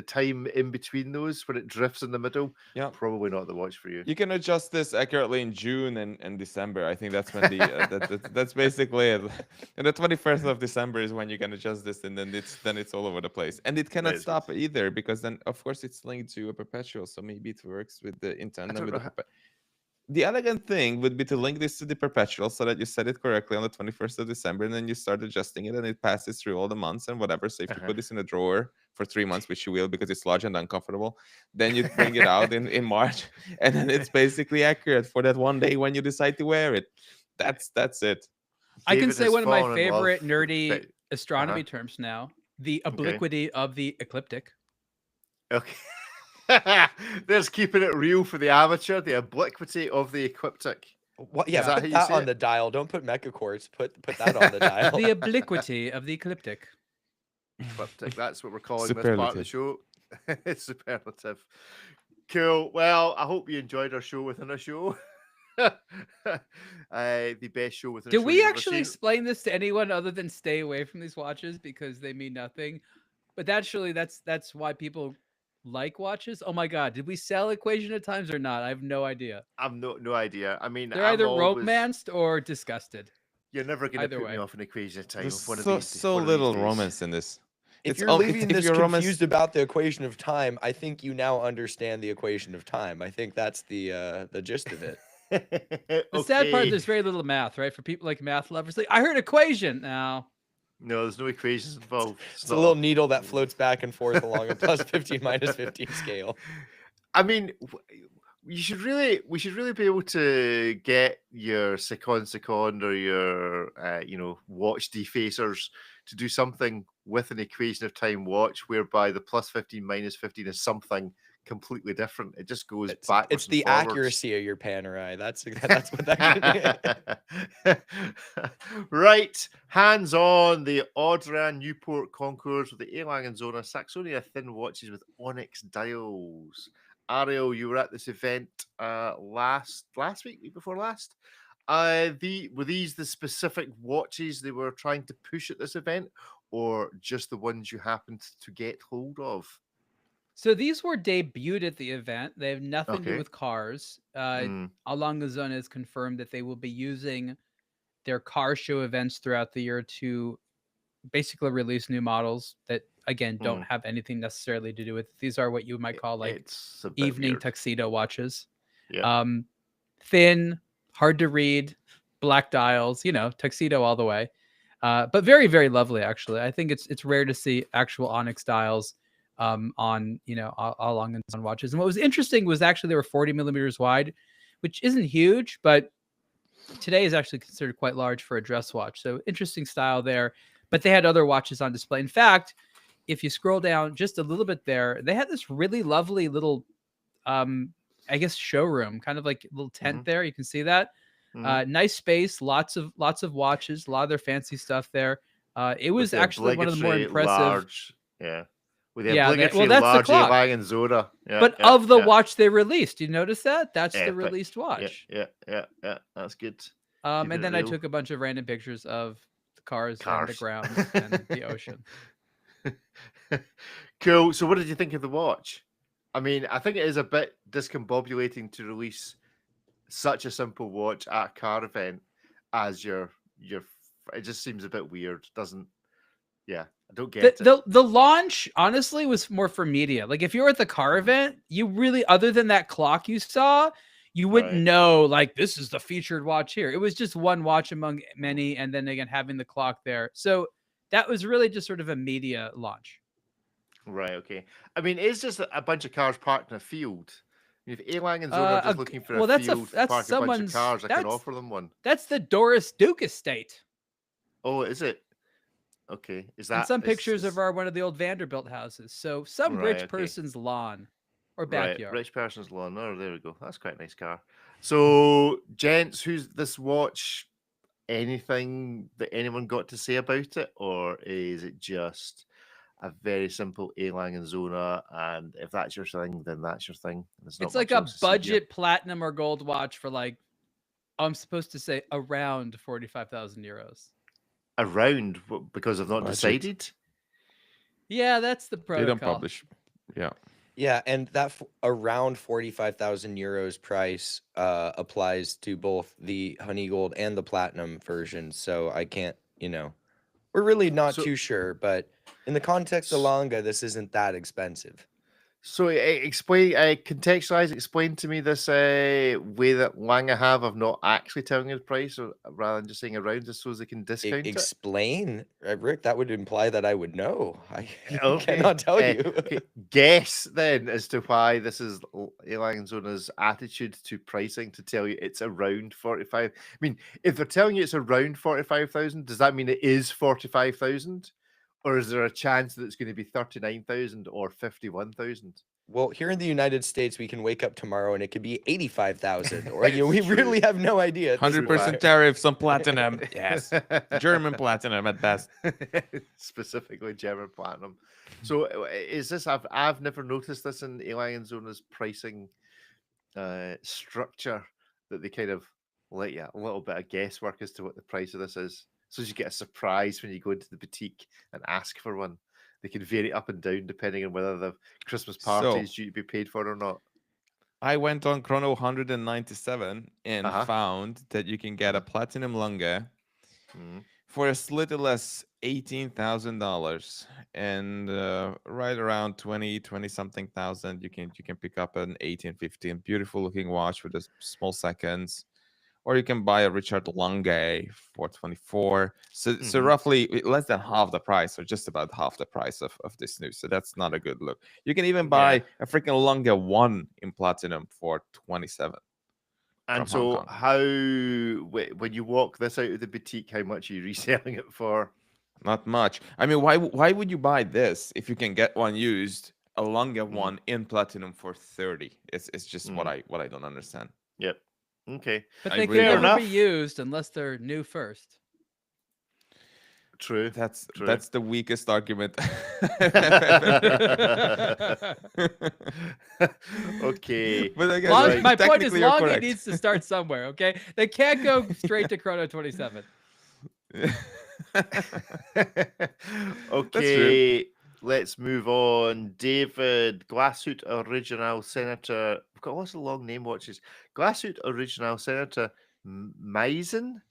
time in between those when it drifts in the middle, Yeah. probably not the watch for you. You can adjust this accurately in June and December. I think that's when that's basically it. And the 21st of December is when you can adjust this, and then it's all over the place. And it cannot Yes, stop either, because then of course it's linked to a perpetual, so maybe it works with the intent. don't With know the elegant thing would be to link this to the perpetual so that you set it correctly on the 21st of December, and then you start adjusting it, and it passes through all the months and whatever. So if you put this in a drawer for 3 months, which you will because it's large and uncomfortable. Then you bring it out in March, and then it's basically accurate for that one day when you decide to wear it. That's it. I can David say has one of my fallen in love favorite with nerdy the- astronomy terms now: the obliquity of the ecliptic. Okay. There's keeping it real for the amateur, the obliquity of the ecliptic. What? Yeah, Is that how put you that say on it? the dial. Don't put Mecha-Quartz. Put that on the dial. The obliquity of the ecliptic. Ecliptic, that's what we're calling this part of the Superlative. show. It's superlative. Cool. Well, I hope you enjoyed our show within a show. The best show within a Did show we you've ever actually seen. explain this to anyone other than stay away from these watches because they mean nothing? But actually, that's why people like watches. Oh my god, did we sell Equation of Times or not? I have no idea. I've no idea. I mean, They're I'm either always. romanced or disgusted. You're never going to either put me way. off an equation of time. There's One of so these, so one of these little days. romance in this. If It's you're all- leaving if this you're romance- confused about the equation of time, I think you now understand the equation of time. I think that's the gist of it. The sad part, Okay. there's very little math, right? For people like math lovers, like I heard equation. Now No, there's no equations involved. It's a little needle that floats back and forth along a plus 15 minus 15 scale. I mean, we should really be able to get your second or your watch defacers to do something with an equation of time watch whereby the plus 15 minus 15 is something completely different. It just goes backwards. It's the and forwards. accuracy of your Panerai. That's what that can Right, hands on the Audran Newport Concours with the A-Langen Zona Saxonia thin watches with onyx dials. Ariel, you were at this event last week before last. Were these the specific watches they were trying to push at this event, or just the ones you happened to get hold of? So these were debuted at the event. They have nothing to do Okay. with cars. Mm, Alangazona has confirmed that they will be using their car show events throughout the year to basically release new models that, again, don't have anything necessarily to do with. These are what you might call like it's a bit evening weird. tuxedo watches. Yeah. Thin, hard to read, black dials, tuxedo all the way. But very, very lovely, actually. I think it's rare to see actual onyx dials on on watches. And what was interesting was actually they were 40 millimeters wide, which isn't huge, but today is actually considered quite large for a dress watch. So interesting style there. But they had other watches on display. In fact, if you scroll down just a little bit there, they had this really lovely little I guess showroom, kind of like a little tent there. You can see that. Nice space, lots of watches, a lot of their fancy stuff there. It was actually one of the more impressive. Large, yeah. With the Yeah, obligatory that's the large clock. A-Langen Zona. Yeah, But yeah, of the yeah. watch they released, you notice that? That's the Epic. released watch. Yeah. That's good. And Keeping it then I real. took a bunch of random pictures of the cars. And the ground and the ocean. Cool. So what did you think of the watch? I mean, I think it is a bit discombobulating to release such a simple watch at a car event as your it just seems a bit weird, doesn't? Yeah, I don't get it. The launch honestly was more for media. Like if you were at the car event, you really, other than that clock you saw, you wouldn't know like this is the featured watch here. It was just one watch among many, and then again having the clock there. So that was really just sort of a media launch. Right. Okay. I mean, it's just a bunch of cars parked in a field. If A-Langen Zona are just looking for a field to park a bunch of cars, I can offer them one. That's the Doris Duke estate. Oh, is it? Okay. Is that? And some pictures of one of the old Vanderbilt houses. So some rich person's lawn or backyard. Right, rich person's lawn. Oh, there we go. That's quite a nice car. So, gents, who's this watch? Anything that anyone got to say about it, or is it just a very simple A-Langen Zona, and if that's your thing, then that's your thing. It's like a budget platinum or gold watch for like, I'm supposed to say around 45,000 euros. Around, because I've not decided. Yeah, that's the protocol. They don't publish. Yeah. Yeah, and that around 45,000 euros price applies to both the honey gold and the platinum version. So I can't, we're really not too sure, but in the context of Langa, this isn't that expensive. So explain, contextualize, explain to me this way that Langer have of not actually telling you the price, or rather than just saying around, just so they can discount it. Explain, Rick. That would imply that I would know. I Okay. cannot tell you. Okay. Guess then as to why this is Zona's attitude to pricing to tell you it's around 45. I mean, if they're telling you it's around 45,000, does that mean it is 45,000? Or is there a chance that it's going to be 39,000 or 51,000? Well, here in the United States, we can wake up tomorrow and it could be 85,000, or we It's true. really have no idea. at this 100% point. tariffs on platinum. Yes. German platinum at best. Specifically German platinum. So is this? I've never noticed this in Alien Zona's pricing structure, that they kind of let you a little bit of guesswork as to what the price of this is. So you get a surprise when you go into the boutique and ask for one. They can vary up and down depending on whether the Christmas party is due to be paid for or not. I went on Chrono 197 and found that you can get a platinum Lunga for as little as $18,000, and right around 20 something thousand, you can pick up an 1815 beautiful looking watch with a small seconds. Or you can buy a Richard Lange for 24. So roughly less than half the price, or just about half the price of this new. So that's not a good look. You can even buy a freaking Lange 1 in platinum for 27. And so when you walk this out of the boutique, how much are you reselling it for? Not much. I mean, why would you buy this if you can get one used, a Lange 1 in platinum for 30? It's just what I don't understand. Yep. Okay. But they can never be used unless they're new first. True. That's the weakest argument. Okay. But I guess, my point is, Longy needs to start somewhere. Okay, they can't go straight to Chrono 27. Okay. Let's move on. David, Glasshoot Original Senator. We've got lots of long name watches. Glasshoot Original Senator Meissen.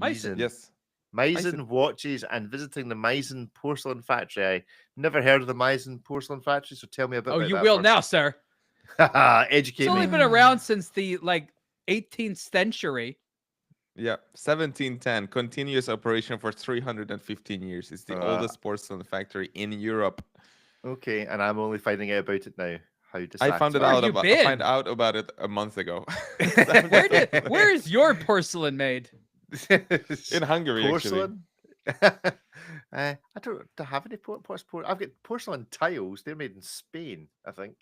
Yes. Meissen watches and visiting the Meissen porcelain factory. I never heard of the Meissen porcelain factory, so tell me about that. Oh, you will now, sir. Educate me. It's only been around since the 18th century. Yeah, 1710, continuous operation for 315 years. It's the oldest porcelain factory in Europe. Okay, and I'm only finding out about it now. How I found out about it a month ago. Where is your porcelain made? In Hungary, porcelain? actually. I don't have any porcelain. I've got porcelain tiles. They're made in Spain, I think.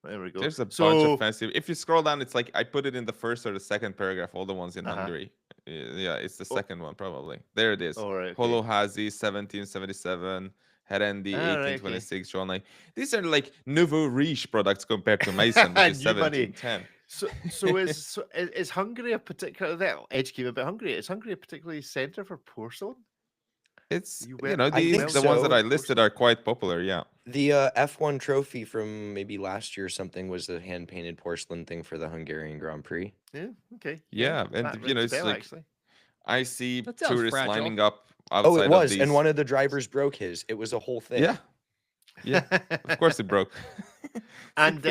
There we go. There's a bunch of fancy. If you scroll down, it's like I put it in the first or the second paragraph. All the ones in Hungary. Yeah, it's the second one probably. There it is. All right. Holo Hazi 1777. Herendi 1826. John, like these are like nouveau riche products compared to Meissen, which is 1710. So is Hungary a particular? Educate me about Hungary. Is Hungary a particularly center for porcelain? It's the ones that I listed are quite popular. Yeah. The F1 trophy from maybe last year or something was a hand painted porcelain thing for the Hungarian Grand Prix. Yeah. Okay. Yeah, and it's like actually. I see tourists lining up outside. Oh, it was, of these. and one of the drivers broke his. It was a whole thing. Yeah. Of course it broke. And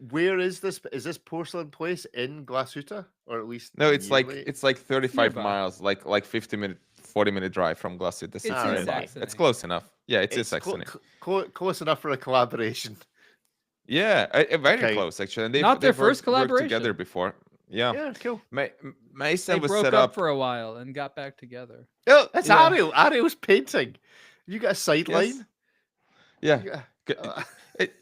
where is this? Is this porcelain place in Glashütte, or at least? No, it's like 35 miles, like 40-minute drive from Glashütte. It's close enough. Yeah, it's in Saxony. Close enough for a collaboration. Yeah, very close actually. And Not their first collaboration. Worked together before. Yeah. Yeah, cool. Meissen was broke set up for a while and got back together. Oh, that's Ariel. Ariel's painting. You got a sideline. Yes. Yeah.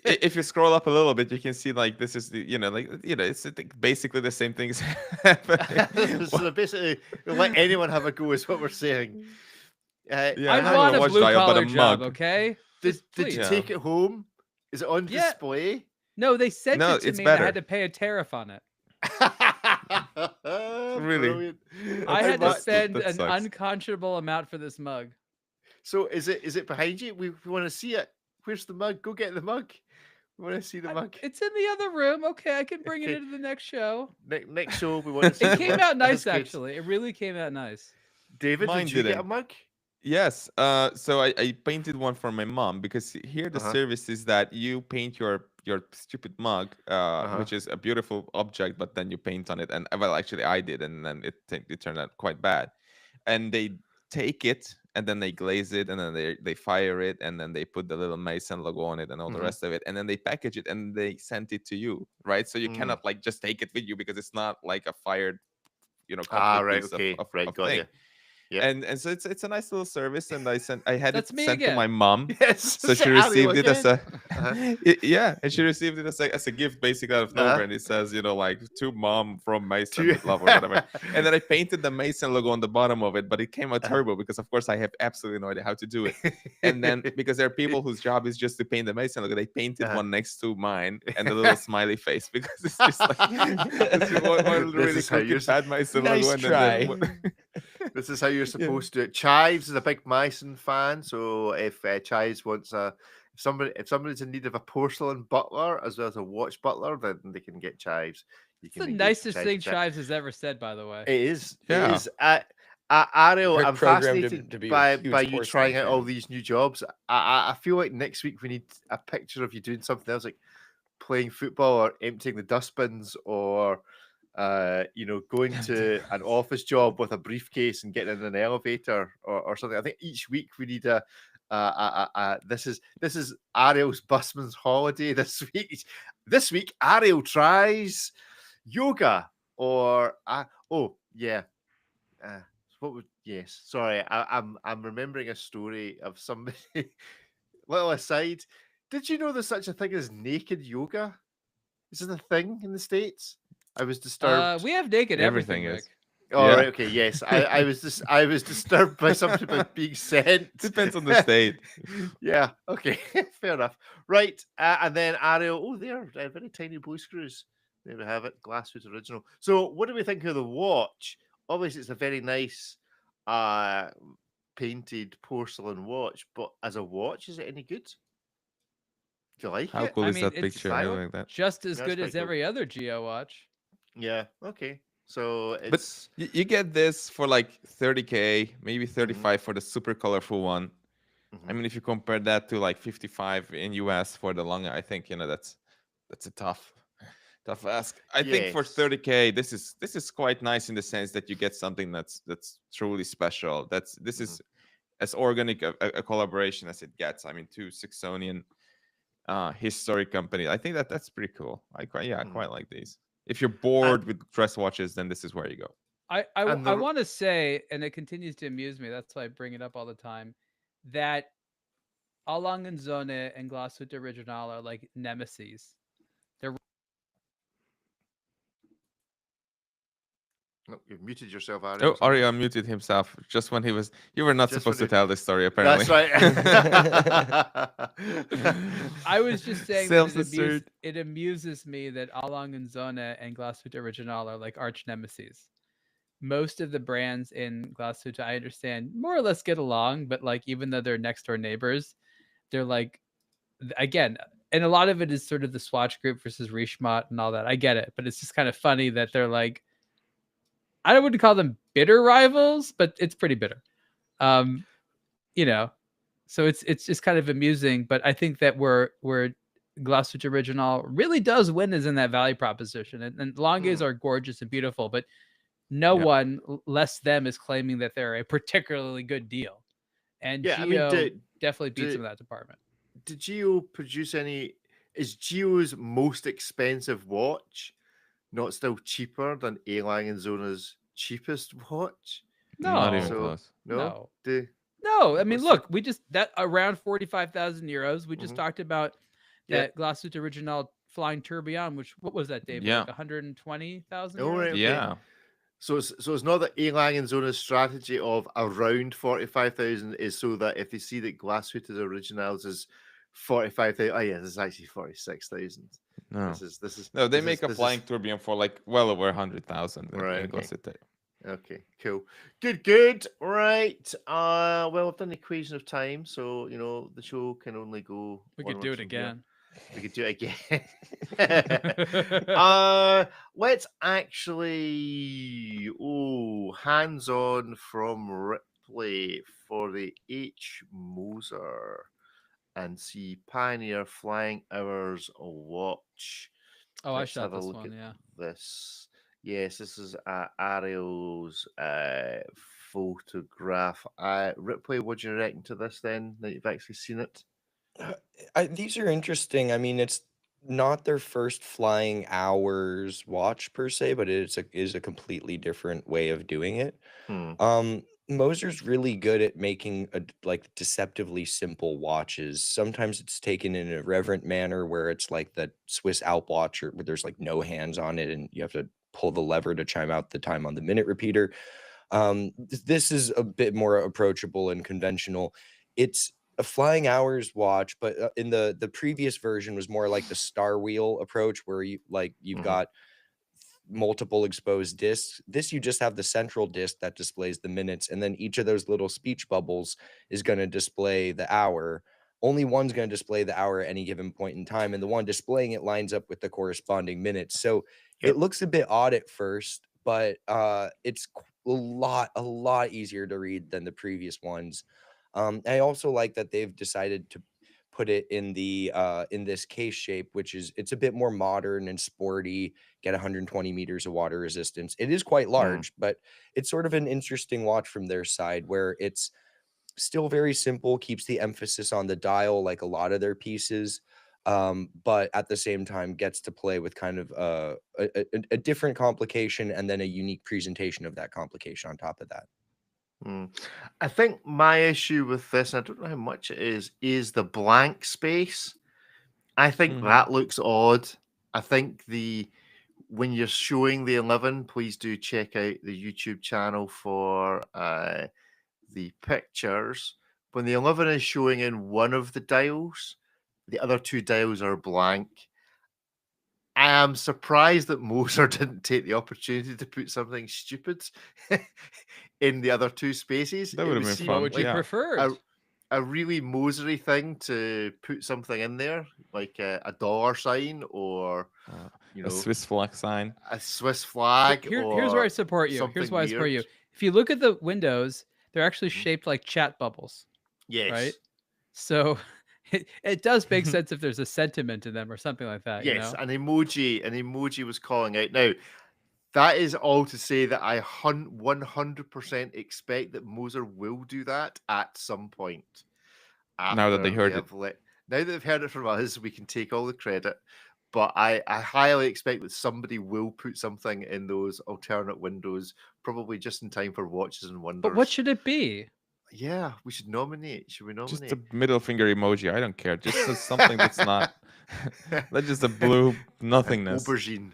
If you scroll up a little bit, you can see like this is the it's basically the same things happening. So basically, let anyone have a go is what we're saying. I want a blue collar job. Okay. Did you take it home? Is it on display? No, they sent it to me. And I had to pay a tariff on it. Really? Brilliant. I had to spend an unconscionable amount for this mug. So is it behind you? We want to see it. Where's the mug? Go get the mug. We want to see the mug. It's in the other room. Okay, I can bring it into the next show. Next show, we want to see it. CCame out nice, actually. It really came out nice. David, did you get a mug? Yes. So I painted one for my mom because here the service is that you paint your stupid mug, which is a beautiful object, but then you paint on it. And well, actually, I did, and then it turned out quite bad. And they take it and then they glaze it and then they fire it and then they put the little Meissen logo on it and all the rest of it, and then they package it and they send it to you, right? So you cannot like just take it with you because it's not like a fired, complete right, piece okay, of right, got thing. you. Yep. And so it's a nice little service, and I had That's it me sent to again. my mom. Yes. So she received it as a Uh-huh. and she received it as a gift basically out of nowhere, and it says like to mom from Meissen To- with love or whatever. And then I painted the Meissen logo on the bottom of it, but it came out turbo because of course I have absolutely no idea how to do it. And then because there are people whose job is just to paint the Meissen logo, they painted one next to mine and a little smiley face because it's just like this is one really is how you're crooked bad Meissen Nice logo. try. This is how you're supposed to do it. Chives is a big Meissen fan, so if Chives wants if somebody's in need of a porcelain butler as well as a watch butler, then they can get Chives. You It's can the engage nicest Chives thing to chat. Chives has ever said, by the way. It is. Yeah. It is. Ariel, We're I'm programmed fascinated to be a by huge you porcelain trying out all fan. these new jobs. I feel like next week we need a picture of you doing something else, like playing football or emptying the dustbins or going to an office job with a briefcase and getting in an elevator or something. I think each week we need this is Ariel's busman's holiday this week. This week Ariel tries yoga or sorry, I'm remembering a story of somebody. Little aside, did you know there's such a thing as naked yoga? Is it a thing in the States? I was disturbed. We have naked everything, Everything is. Rick. Oh, Yeah. right, okay, yes. I was disturbed by something about being sent. Depends on the state. Yeah, okay, fair enough. Right, and then Ariel. Oh, they're very tiny blue screws. There we have it, Glasswood original. So, what do we think of the watch? Obviously, it's a very nice, painted porcelain watch. But as a watch, is it any good? Do you like How it? cool I is mean, that it's picture? fine. I like that. Just as That's good quite as cool. every other Geo watch. Yeah. Okay. So But it's you get this for like 30K, maybe 35 for the super colorful one. I mean, if you compare that to like 55 in US for the long, I think that's a tough ask. I think for Yes. 30K, this is quite nice in the sense that you get something that's truly special. This is as organic a collaboration as it gets. I mean, two Saxonian historic company. I think that's pretty cool. I quite like these. If you're bored with dress watches, then this is where you go. I want to say, and it continues to amuse me, that's why I bring it up all the time, that Alanganzone and Glashütte Original are like nemesis. They're Oh, you've muted yourself, Ariel. Oh, Ariel muted himself just when he was. You were not Just supposed when to tell this story, apparently. That's right. I was just saying that it Self-insert. amuses me that Alanganzone and Glashütte Original are like arch nemesis. Most of the brands in Glashütte, I understand, more or less get along, but like even though they're next door neighbors, they're like, again, and a lot of it is sort of the Swatch Group versus Richemont and all that. I get it, but it's just kind of funny that they're like, I wouldn't call them bitter rivals, but it's pretty bitter. So it's just kind of amusing, but I think that where Glashütte Original really does win is in that value proposition. And Langes are gorgeous and beautiful, but no one less them is claiming that they're a particularly good deal. And Geo definitely beats them in that department. Did Geo produce any? Is Geo's most expensive watch not still cheaper than A. Langenzone's cheapest watch? No, Not even close. No. No, I mean, look, we just that around 45,000 euros. We just talked about that Glashütte Original Flying Tourbillon, which what was that, David? Yeah. Like 120,000 euros? Oh, right, okay. Yeah. So it's not that A. Langenzone's strategy of around 45,000 is so that if they see that Glashütte's Originals is 45,000, this is actually 46,000. No. This is No, they make a flying tourbillon for like well over 100,000. Right. Okay. Okay, cool. Good. Right. Well, I've done the equation of time, so the show can only go. We could do it again. We could do it again. Let's actually hands-on from Ripley. Ripley for the H Moser and see Pioneer Flying Hours watch. Oh, I Let's shot have a this look one. at Yeah. this. Yes, this is Ariel's photograph. Ripley, what do you reckon to this then, that you've actually seen it? These are interesting. I mean, it's not their first flying hours watch per se, but is a completely different way of doing it. Moser's really good at making like deceptively simple watches. Sometimes it's taken in a reverent manner where it's like the Swiss Alp watch where there's like no hands on it and you have to pull the lever to chime out the time on the minute repeater. This is a bit more approachable and conventional. It's a flying hours watch, but in the previous version was more like the star wheel approach where you've got multiple exposed discs. This, you just have the central disc that displays the minutes, and then each of those little speech bubbles is going to display the hour. Only one's going to display the hour at any given point in time, and the one displaying it lines up with the corresponding minutes. So it looks a bit odd at first, but it's a lot easier to read than the previous ones. I also like that they've decided to put it in the in this case shape, which is, it's a bit more modern and sporty. Get 120 meters of water resistance. It is quite large, but it's sort of an interesting watch from their side where it's still very simple, keeps the emphasis on the dial like a lot of their pieces, but at the same time gets to play with kind of a different complication and then a unique presentation of that complication on top of that. I think my issue with this, and I don't know how much it is the blank space. I think that looks odd. I think when you're showing the 11, please do check out the YouTube channel for the pictures. When the 11 is showing in one of the dials, the other two dials are blank. I am surprised that Moser didn't take the opportunity to put something stupid in the other two spaces. That would have been fun. What would you prefer? A really Mosery thing to put something in there, like a dollar sign or a Swiss flag sign. A Swiss flag. Here's where I support you. Here's why I support you. If you look at the windows, they're actually shaped like chat bubbles. Yes. Right? So it does make sense if there's a sentiment in them or something like that. Yes, you know? an emoji was calling out. Now, that is all to say that I 100% expect that Moser will do that at some point. Now that they heard it. Now that they've heard it from us, we can take all the credit. But I highly expect that somebody will put something in those alternate windows, probably just in time for Watches and Wonders. But what should it be? Yeah, we should nominate. Should we nominate? Just a middle finger emoji. I don't care. Just something that's not. That's just a blue nothingness. Aubergine.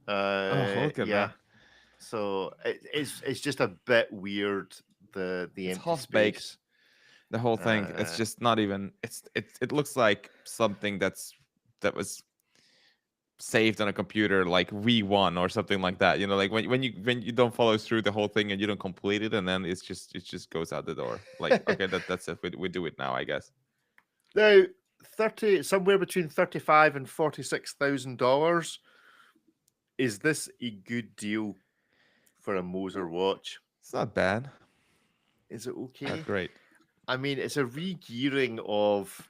Look at that. So it's just a bit weird. The it's empty half-baked. space. The whole thing. It's just not even. It looks like something that was saved on a computer like V1 or something like that. You know, like when you don't follow through the whole thing and you don't complete it, and then it just goes out the door. Like, okay, that's it. We do it now, I guess. Now, somewhere between $35,000 and $46,000. Is this a good deal for a Moser watch? It's not bad. Is it okay? Not great. I mean, it's a regearing of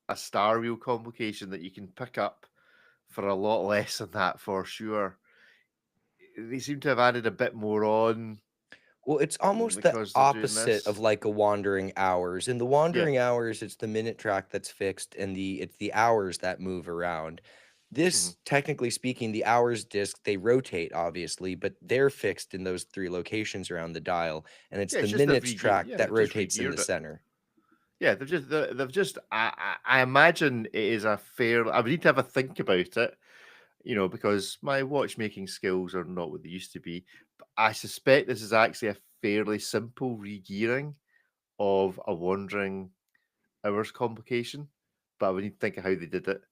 a star wheel complication that you can pick up for a lot less than that, for sure. They seem to have added a bit more on. Well, it's almost the opposite of like a wandering hours. In the wandering hours, it's the minute track that's fixed, and it's the hours that move around. This, technically speaking, the hours disc, they rotate, obviously, but they're fixed in those three locations around the dial, and it's the minutes track that rotates in the center. Yeah, they've just. I imagine it is a fair. I would need to have a think about it, because my watchmaking skills are not what they used to be. But I suspect this is actually a fairly simple regearing of a wandering hours complication. But I would need to think of how they did it.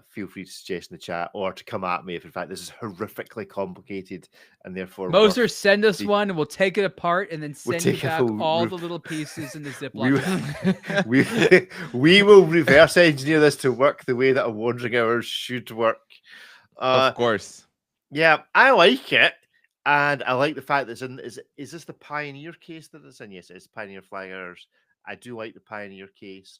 Feel free to suggest in the chat or to come at me if in fact this is horrifically complicated and therefore Moser, send us one and we'll take it apart and then send you back all the little pieces in the Ziploc bag. we will reverse engineer this to work the way that a wandering hours should work. Of course. Yeah, I like it. And I like the fact that it's in. Is this the Pioneer case that it's in? Yes, it's Pioneer flaggers. I do like the Pioneer case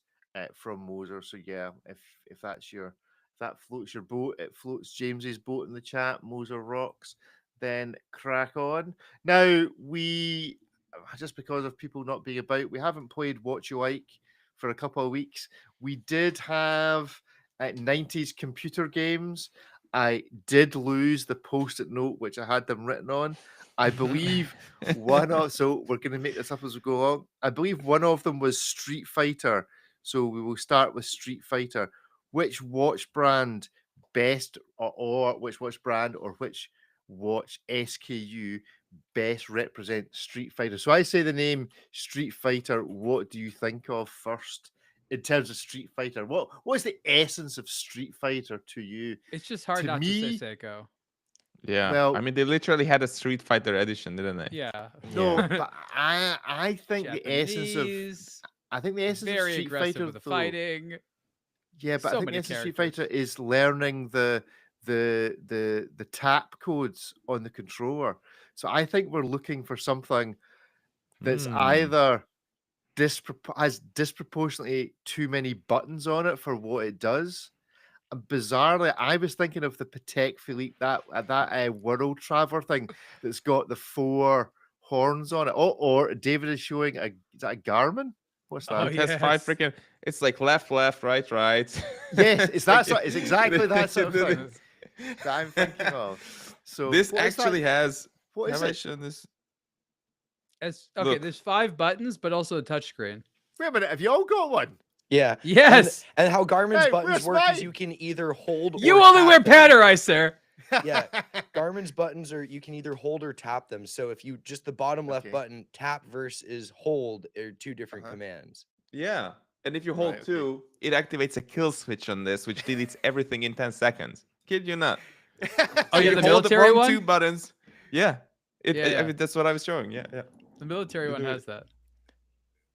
from Moser. So yeah, if that's if that floats your boat, it floats James's boat in the chat. Moser rocks. Then crack on. Now we just because of people not being about, we haven't played What You Like for a couple of weeks. We did have 90s computer games. I did lose the post-it note which I had them written on. I believe one of so we're going to make this up as we go along. I believe one of them was Street Fighter. So we will start with Street Fighter. Which watch brand best or which watch brand or which watch SKU best represent Street Fighter? So I say the name Street Fighter. What do you think of first in terms of Street Fighter? What is the essence of Street Fighter to you? It's just hard To not me, to say Seiko. Yeah. Well, I mean, they literally had a Street Fighter edition, didn't they? Yeah. no, Yeah. but I think the essence of Japanese, I think the essence of very Street aggressive Fighter with the though, fighting. yeah, but I So think many the essence of Street characters. Fighter is learning the tap codes on the controller. So I think we're looking for something that's either has disproportionately too many buttons on it for what it does. And bizarrely, I was thinking of the Patek Philippe, that World Traveler thing that's got the 4 horns on it. Or David is showing is that a Garmin? What's that? Oh, It has 5 yes. freaking. It's like left, right. Yes, it's that like sort. It's exactly that sort of thing that I'm thinking of. So This what is that? actually has. What is Have I it? shown this? Okay, Look. there's 5 buttons, but also a touchscreen. Wait a minute, have you all got one? Yeah. Yes. And how Garmin's Hey, buttons where's work is mine? you can either hold You or only tap wear them. Panerai, sir. Yeah. Garmin's buttons are you can either hold or tap them. So if you just the bottom left Okay. button, tap versus hold are 2 different commands. Yeah. And if you hold Right, okay. 2, it activates a kill switch on this, which deletes everything in 10 seconds. Kid you not. Oh, So yeah, you the hold military wrong one? 2 buttons. Yeah. I Yeah. mean, that's what I was showing. Yeah. The military You one do it. has that.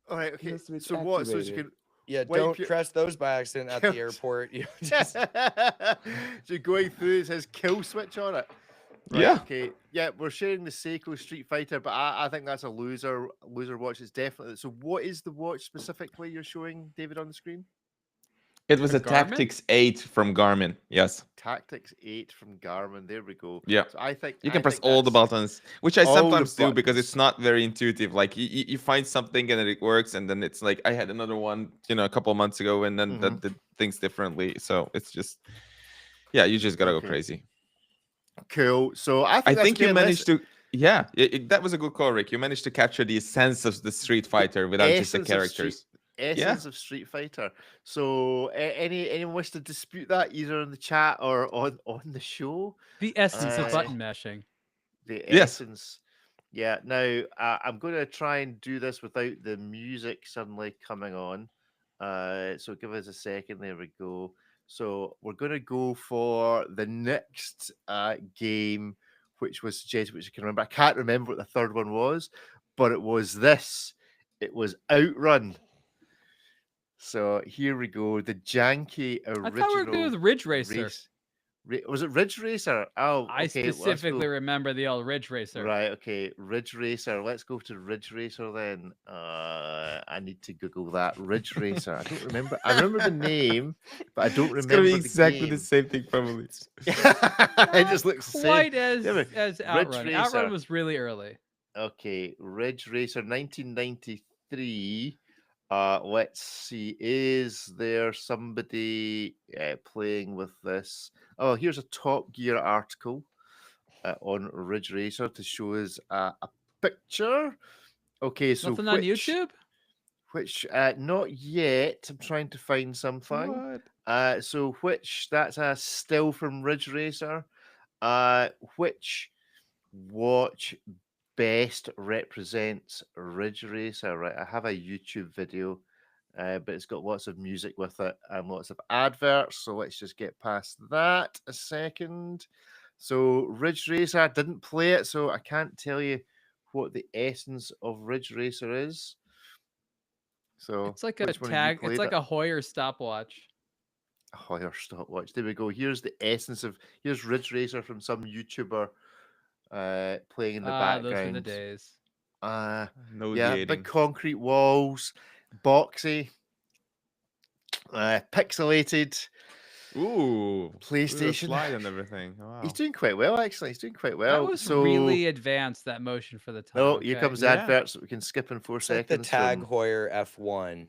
All right, okay. Yes, it's So what? So you activated. can Yeah, Wipe don't your- press those by accident at the Kills. airport. You just so going through, it says kill switch on it. Right, Yeah. Okay. Yeah, we're sharing the Seiko Street Fighter, but I think that's a loser watch. It's definitely. So what is the watch specifically you're showing, David, on the screen? It was A a Garmin? Tactics 8 from Garmin. Yes. Tactics 8 from Garmin. There we go. Yeah. So I think You can I press think all the that's- buttons, which I all the sometimes do because it's buttons. not very intuitive. Like you find something and then it works, and then it's like I had another one, a couple of months ago, and then that did things differently. So it's just, yeah, you just gotta Okay. go crazy. Cool. So I I think, think you managed to. Yeah, that was a good call, Rick. You managed to capture the essence of the Street Fighter without just the essence of characters. essence of Street Fighter. So anyone wish to dispute that either in the chat or on the show? The essence of Uh, button mashing. The Yes. essence. Yeah. Now I'm going to try and do this without the music suddenly coming on. So give us a second. There we go. So we're going to go for the next game, which was suggested, which I can remember. I can't remember what the third one was, but it was this. It was Outrun. So here we go. The janky original. I thought we were good with Ridge Racer. Was it Ridge Racer? Oh, I okay, let's specifically go. remember the old Ridge Racer. Right, okay. Ridge Racer. Let's go to Ridge Racer then. I need to Google that. Ridge Racer. I don't remember. I remember the name, but I don't It's gonna remember be the exactly game. the same thing, probably. It just looks the same. Quite as Yeah, but as Ridge Outrun. Racer. Outrun was really early. Okay, Ridge Racer 1993. Let's see. Is there somebody playing with this? Oh, here's a Top Gear article on Ridge Racer to show us a picture. Okay, so Nothing on YouTube? Which not yet. I'm trying to find something. What? So that's a still from Ridge Racer. Which watch best represents Ridge Racer? Right, I have a YouTube video, but it's got lots of music with it and lots of adverts. So let's just get past that a second. So Ridge Racer, I didn't play it, so I can't tell you what the essence of Ridge Racer is. So It's like a which one have you tag. It's played like it? a Hoyer stopwatch. Hoyer stopwatch. There we go. Here's the essence of. Here's Ridge Racer from some YouTuber. playing in the Those were the background. days. No Yeah, dating. big concrete walls, boxy, pixelated. Ooh, PlayStation. slide and everything. Wow. He's doing quite well, actually. He's doing quite That well. was So, really advanced, that motion for the time. oh, here okay? comes the Yeah. adverts that we can skip in 4 It's like the seconds. Tag from- Heuer F1.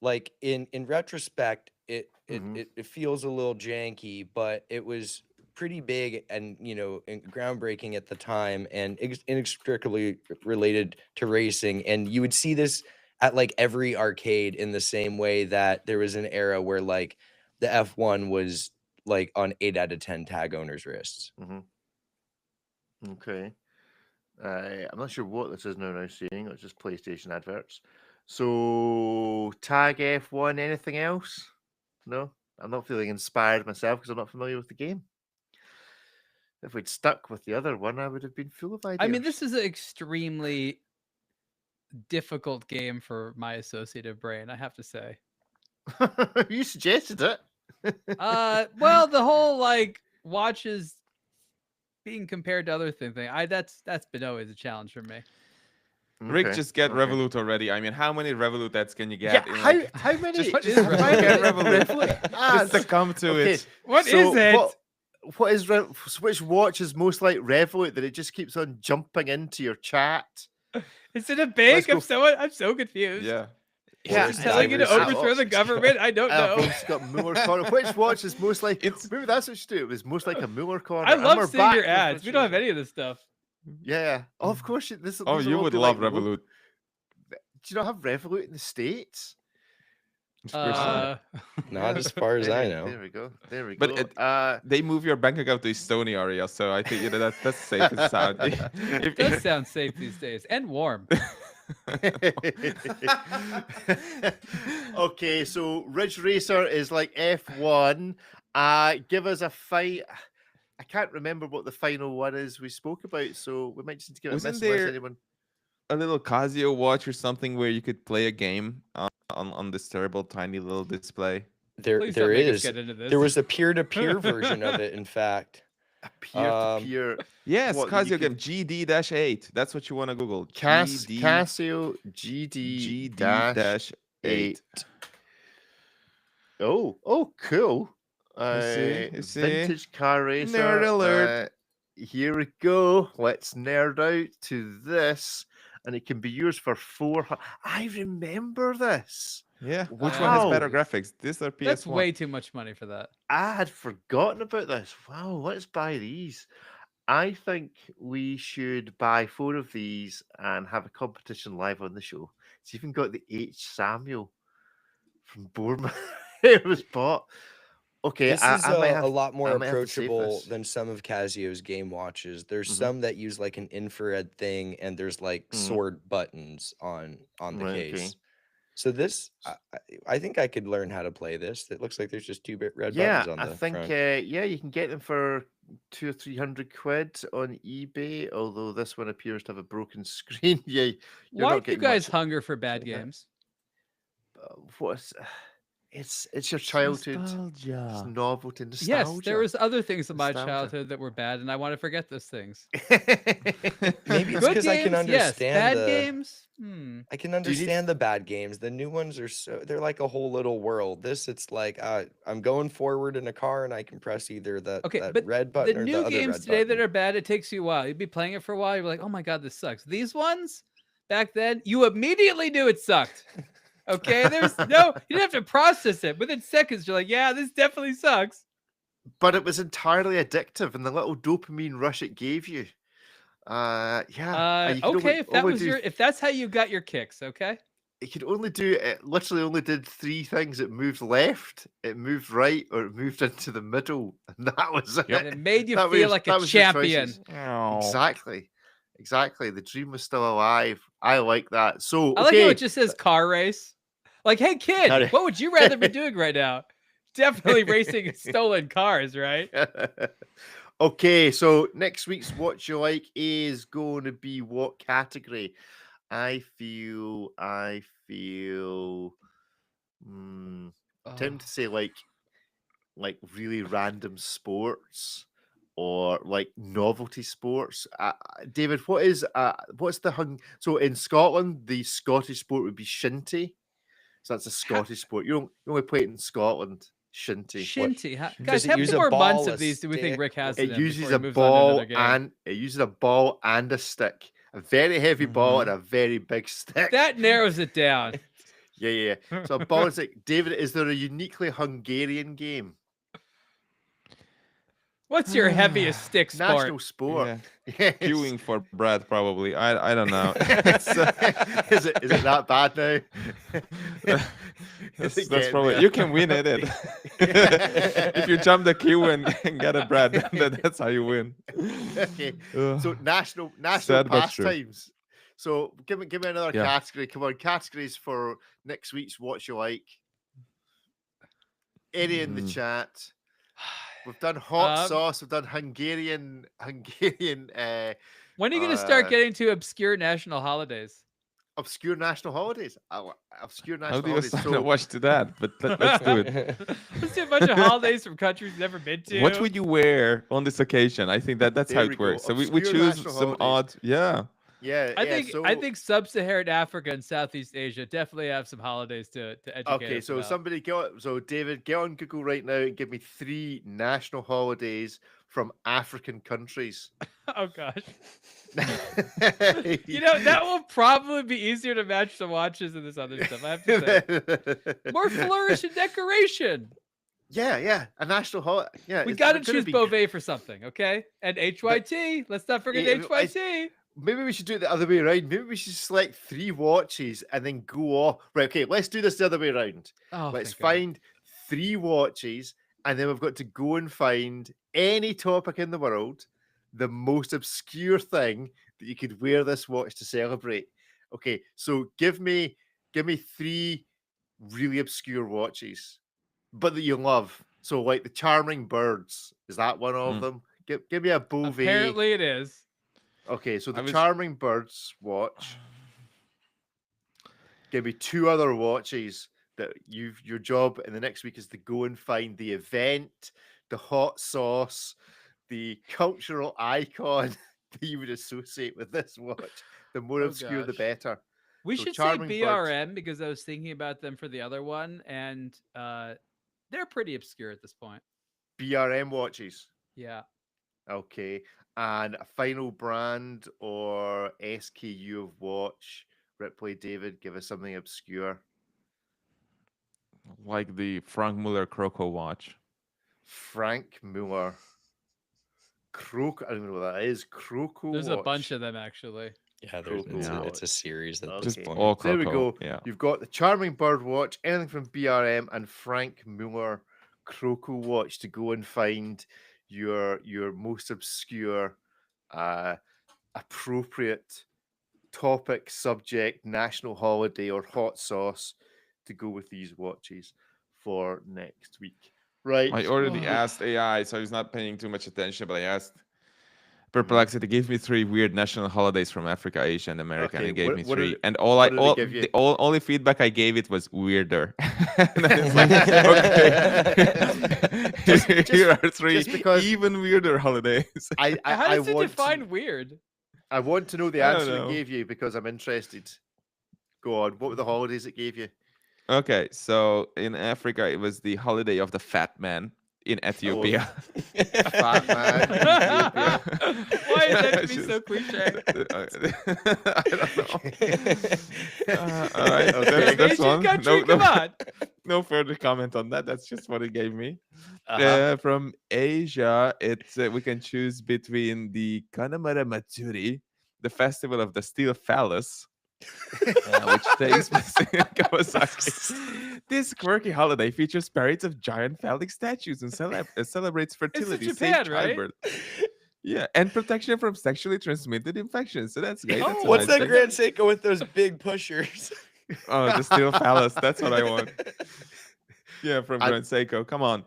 Like in retrospect, it Mhm. it feels a little janky, but it was pretty big and groundbreaking at the time, and inextricably related to racing. And you would see this at like every arcade in the same way that there was an era where like the F1 was like on 8 out of 10 tag owners' wrists. Okay. I'm not sure what this is now seeing. It's just PlayStation adverts. So, Tag F1, anything else? No? I'm not feeling inspired myself because I'm not familiar with the game. If we'd stuck with the other one, I would have been full of ideas. I mean, this is an extremely difficult game for my associative brain, I have to say. You suggested it. Well, the whole like watches being compared to other things thing, that's been always a challenge for me. Rick, Okay, just get okay. Revolut already. I mean, how many Revolut ads can you Yeah, get? In like... how many? Just what is how Revolut? many Get Revolut. Revolut Just ads? succumb to Okay, it. What so is it? What is which watch is most like Revolut that it just keeps on jumping into your chat? Is it a bank? Let's I'm so confused. Yeah. Yeah, It's telling you to divers- overthrow the government. I don't know. It's got Mueller corner. Which watch is most like? It's- Maybe that's what you do. It was most like a Mueller corner. I and love we're seeing back your with ads. We don't have Richard. any of this stuff. Yeah. Oh, of course. This. Oh, these you will all would be love like, Revolut. Do you not have Revolut in the States? Of course not. Not as far as I know. There we go. There we But go. They move your bank account to Estonia, Ariel, so I think that's safe and sound. It does sound safe these days and warm. Okay, so Ridge Racer is like F1. Give us a fight. I can't remember what the final one is we spoke about, so we might just need to give it a Wasn't miss unless there- anyone. A little Casio watch or something where you could play a game on this terrible tiny little display. There Please don't there make us is. get into this. There was a peer-to-peer version of it, in fact. A peer-to-peer Yes, What, that you Casio game GD-8. That's what you want to Google. Casio GD-8. GD-8. Oh, cool. You see? Vintage car racer. Nerd alert. Here we go. Let's nerd out to this, and it can be yours for 400. I remember this. Yeah. Which one has better Wow. graphics? This or PS1? That's way too much money for that. I had forgotten about this. Wow, let's buy these. I think we should buy 4 of these and have a competition live on the show. It's even got the H. Samuel from Bournemouth. It was bought. Okay, This is I might have a lot more I might have to save approachable this. than some of Casio's game watches. There's Mhm. some that use like an infrared thing, and there's like Mhm. sword buttons on the Right, okay. case. So this, I think I could learn how to play this. It looks like there's just 2 red Yeah, buttons on I the think front. yeah, you can get them for 200 or 300 quid on eBay. Although this one appears to have a broken screen. Yeah, you're Why not do you getting guys much. hunger for bad Yeah. games? What's it's your childhood. It's Nostalgia. novelty, nostalgia. Yes, there was other things in my Nostalgia. childhood that were bad, and I want to forget those things. Maybe it's Good because I can games, yes. understand Bad the. games, I can need- understand the bad games. The new ones are they're like a whole little world. This, it's like I'm going forward in a car and I can press either that Okay, but red the button or the new other games red today that button. are bad, it takes you a while. You'd be playing it for a while. You're like, oh my god, this sucks. These ones, back then, you immediately knew it sucked. Okay, there's no, you didn't have to process it. Within seconds, you're like, yeah, this definitely sucks. But it was entirely addictive, and the little dopamine rush it gave you. Yeah. and you could Okay, if that only was do- if that's how you got your kicks, okay. it could only do it. Literally, only did 3 things. It moved left, it moved right, or it moved into the middle, and that was it. And it made you That was feel your- like that a was your champion. choices. Oh. Exactly. The dream was still alive. I like that. So I like how okay, it just says car race. Like, hey kid, Got it. what would you rather be doing right now? Definitely racing stolen cars, right? okay. So next week's What You Like is going to be what category? I feel tempted to say like really random sports or like novelty sports. David, what's the so in Scotland the Scottish sport would be shinty. So that's a Scottish sport. You only play it in Scotland. Shinty. Shinty. Guys, Does it how use many a more months ball, of a these do we think stick, Rick has? It in him uses before a he moves on to another ball game? and it uses a ball and a stick. A very heavy ball and a very big stick. That narrows it down. Yeah. So a ball and stick. David, is there a uniquely Hungarian game? What's your heaviest stick sport? National sport. Yeah. Yes. Queuing for bread, probably. I don't know. Is it that bad now? That's probably you can win it. If you jump the queue and get a bread, that's how you win. Okay. So national Sad but true. pastimes. So give me another category. Come on, categories for next week's What You Like. Any in the chat. We've done hot sauce. We've done Hungarian. When are you going to start getting to obscure national holidays? Obscure national holidays. Obscure national How do you holidays. assign a watch to that? But let's do it. Let's do a bunch of holidays from countries you've never been to. What would you wear on this occasion? I think that's how it works. So we choose some odd. Yeah. Yeah, I think sub-Saharan Africa and Southeast Asia definitely have some holidays to educate Okay, us so about. David, get on Google right now and give me 3 national holidays from African countries. Oh gosh. That will probably be easier to match the watches than this other stuff. I have to say. More flourish and decoration. Yeah, a national holiday. Yeah, we got to choose Beauvais for something, okay? And HYT. Let's not forget HYT. Maybe we should do it the other way around. Maybe we should select 3 watches and then go off. Right, okay, let's do this the other way around. Let's find 3 watches, and then we've got to go and find any topic in the world, the most obscure thing that you could wear this watch to celebrate. Okay, so give me 3 really obscure watches, but that you love. So like the Charming Birds, is that one of them? Give me a Beauvais. Apparently it is. Okay, so the Charming Birds watch. Give me 2 other watches that your job in the next week is to go and find the event, the hot sauce, the cultural icon that you would associate with this watch. The more obscure, the better. We should say BRM because I was thinking about them for the other one, and they're pretty obscure at this point. BRM watches. Yeah. Okay. And a final brand or SKU of watch. Ripley, David, give us something obscure. Like the Frank Muller Croco watch. Frank Muller. Croco. I don't know what that is. Croco There's watch. a bunch of them, actually. Yeah, it's a series. That just all Croco. There we go. Yeah. You've got the Charming Bird watch, anything from BRM, and Frank Muller Croco watch to go and find your most obscure, appropriate topic, subject, national holiday, or hot sauce to go with these watches for next week. Right. I already asked AI, so he's not paying too much attention, but I asked Perplexity, give me 3 weird national holidays from Africa, Asia, and America, and it gave me 3. And the only feedback I gave it was weirder. And it's like, okay, here are 3 even weirder holidays. How does it define weird? I want to know the answer it gave you because I'm interested. Go on. What were the holidays it gave you? Okay, so in Africa, it was the holiday of the fat man. In Ethiopia. Fat man in Ethiopia. Why is that to be so cliche? I don't know. All right, okay, that's one. Come on. No further comment on that. That's just what it gave me. From Asia, we can choose between the Kanamara Matsuri, the festival of the steel phallus, which takes place in Kawasaki. This quirky holiday features parades of giant phallic statues and celebrates fertility, it's in Japan, safe childbirth. Yeah, and protection from sexually transmitted infections. So that's great. That's what's that Grand Seiko with those big pushers? Oh, the steel phallus. That's what I want. Yeah, from Grand Seiko. Come on.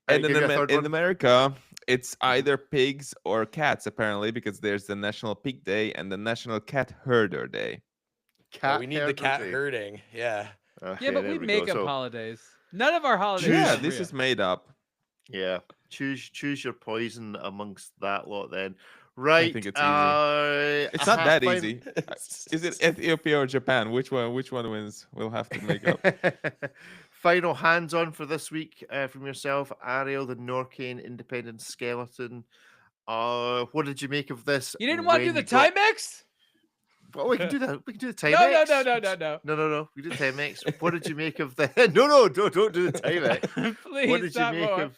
And in America, it's either pigs or cats, apparently, because there's the National Pig Day and the National Cat Herder Day. We need the cat herding. Yeah. Okay, yeah, but we make up holidays. None of our holidays. Yeah, this is made up. Yeah. Choose your poison amongst that lot then. I Right. think it's easy. It's not that fine. easy. Is it Ethiopia or Japan? Which one wins? We'll have to make up. Final hands-on for this week from yourself, Ariel, the Norcane Independent Skeleton. What did you make of this? You didn't want to do when the you got- Timex? Well, we can do that. We can do the No, Timex. no. We did Timex. What did you make of the? No, don't do the Timex. Please, What did you not make more. of?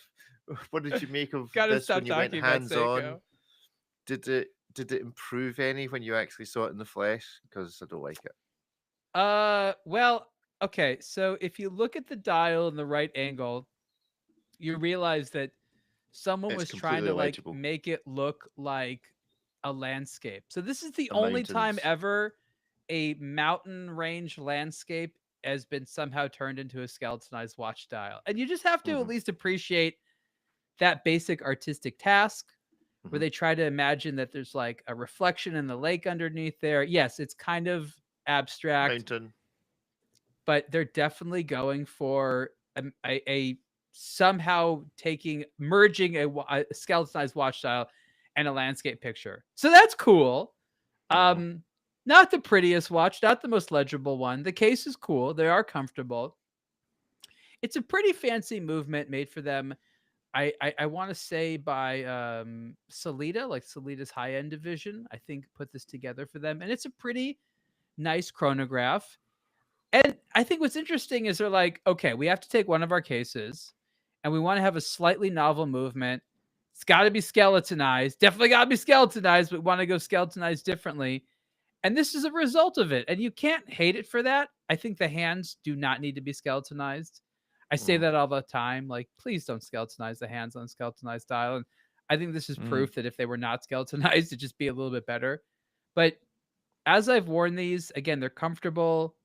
What did you make of Gotta this stop when you went talking about hands-on? Seiko. Did it improve any when you actually saw it in the flesh? Because I don't like it. Well, okay. So if you look at the dial in the right angle, you realize that someone It's was trying to completely legible. make it look like a landscape. So this is the The only time mountains. ever a mountain range landscape has been somehow turned into a skeletonized watch dial. And you just have to at least appreciate that basic artistic task where they try to imagine that there's like a reflection in the lake underneath there. Yes, it's kind of abstract, Mountain. but they're definitely going for a somehow merging a skeletonized watch dial and a landscape picture. So that's cool. Not the prettiest watch, not the most legible one. The case is cool. They are comfortable. It's a pretty fancy movement made for them. I want to say by Sellita, like Sellita's high-end division, I think put this together for them. And it's a pretty nice chronograph. And I think what's interesting is they're like, okay, we have to take one of our cases and we want to have a slightly novel movement. It's got to be skeletonized. Definitely got to be skeletonized, but we want to go skeletonized differently. And this is a result of it. And you can't hate it for that. I think the hands do not need to be skeletonized. I say that all the time. Like, please don't skeletonize the hands on a skeletonized dial. And I think this is proof that if they were not skeletonized, it'd just be a little bit better. But as I've worn these, again, they're comfortable.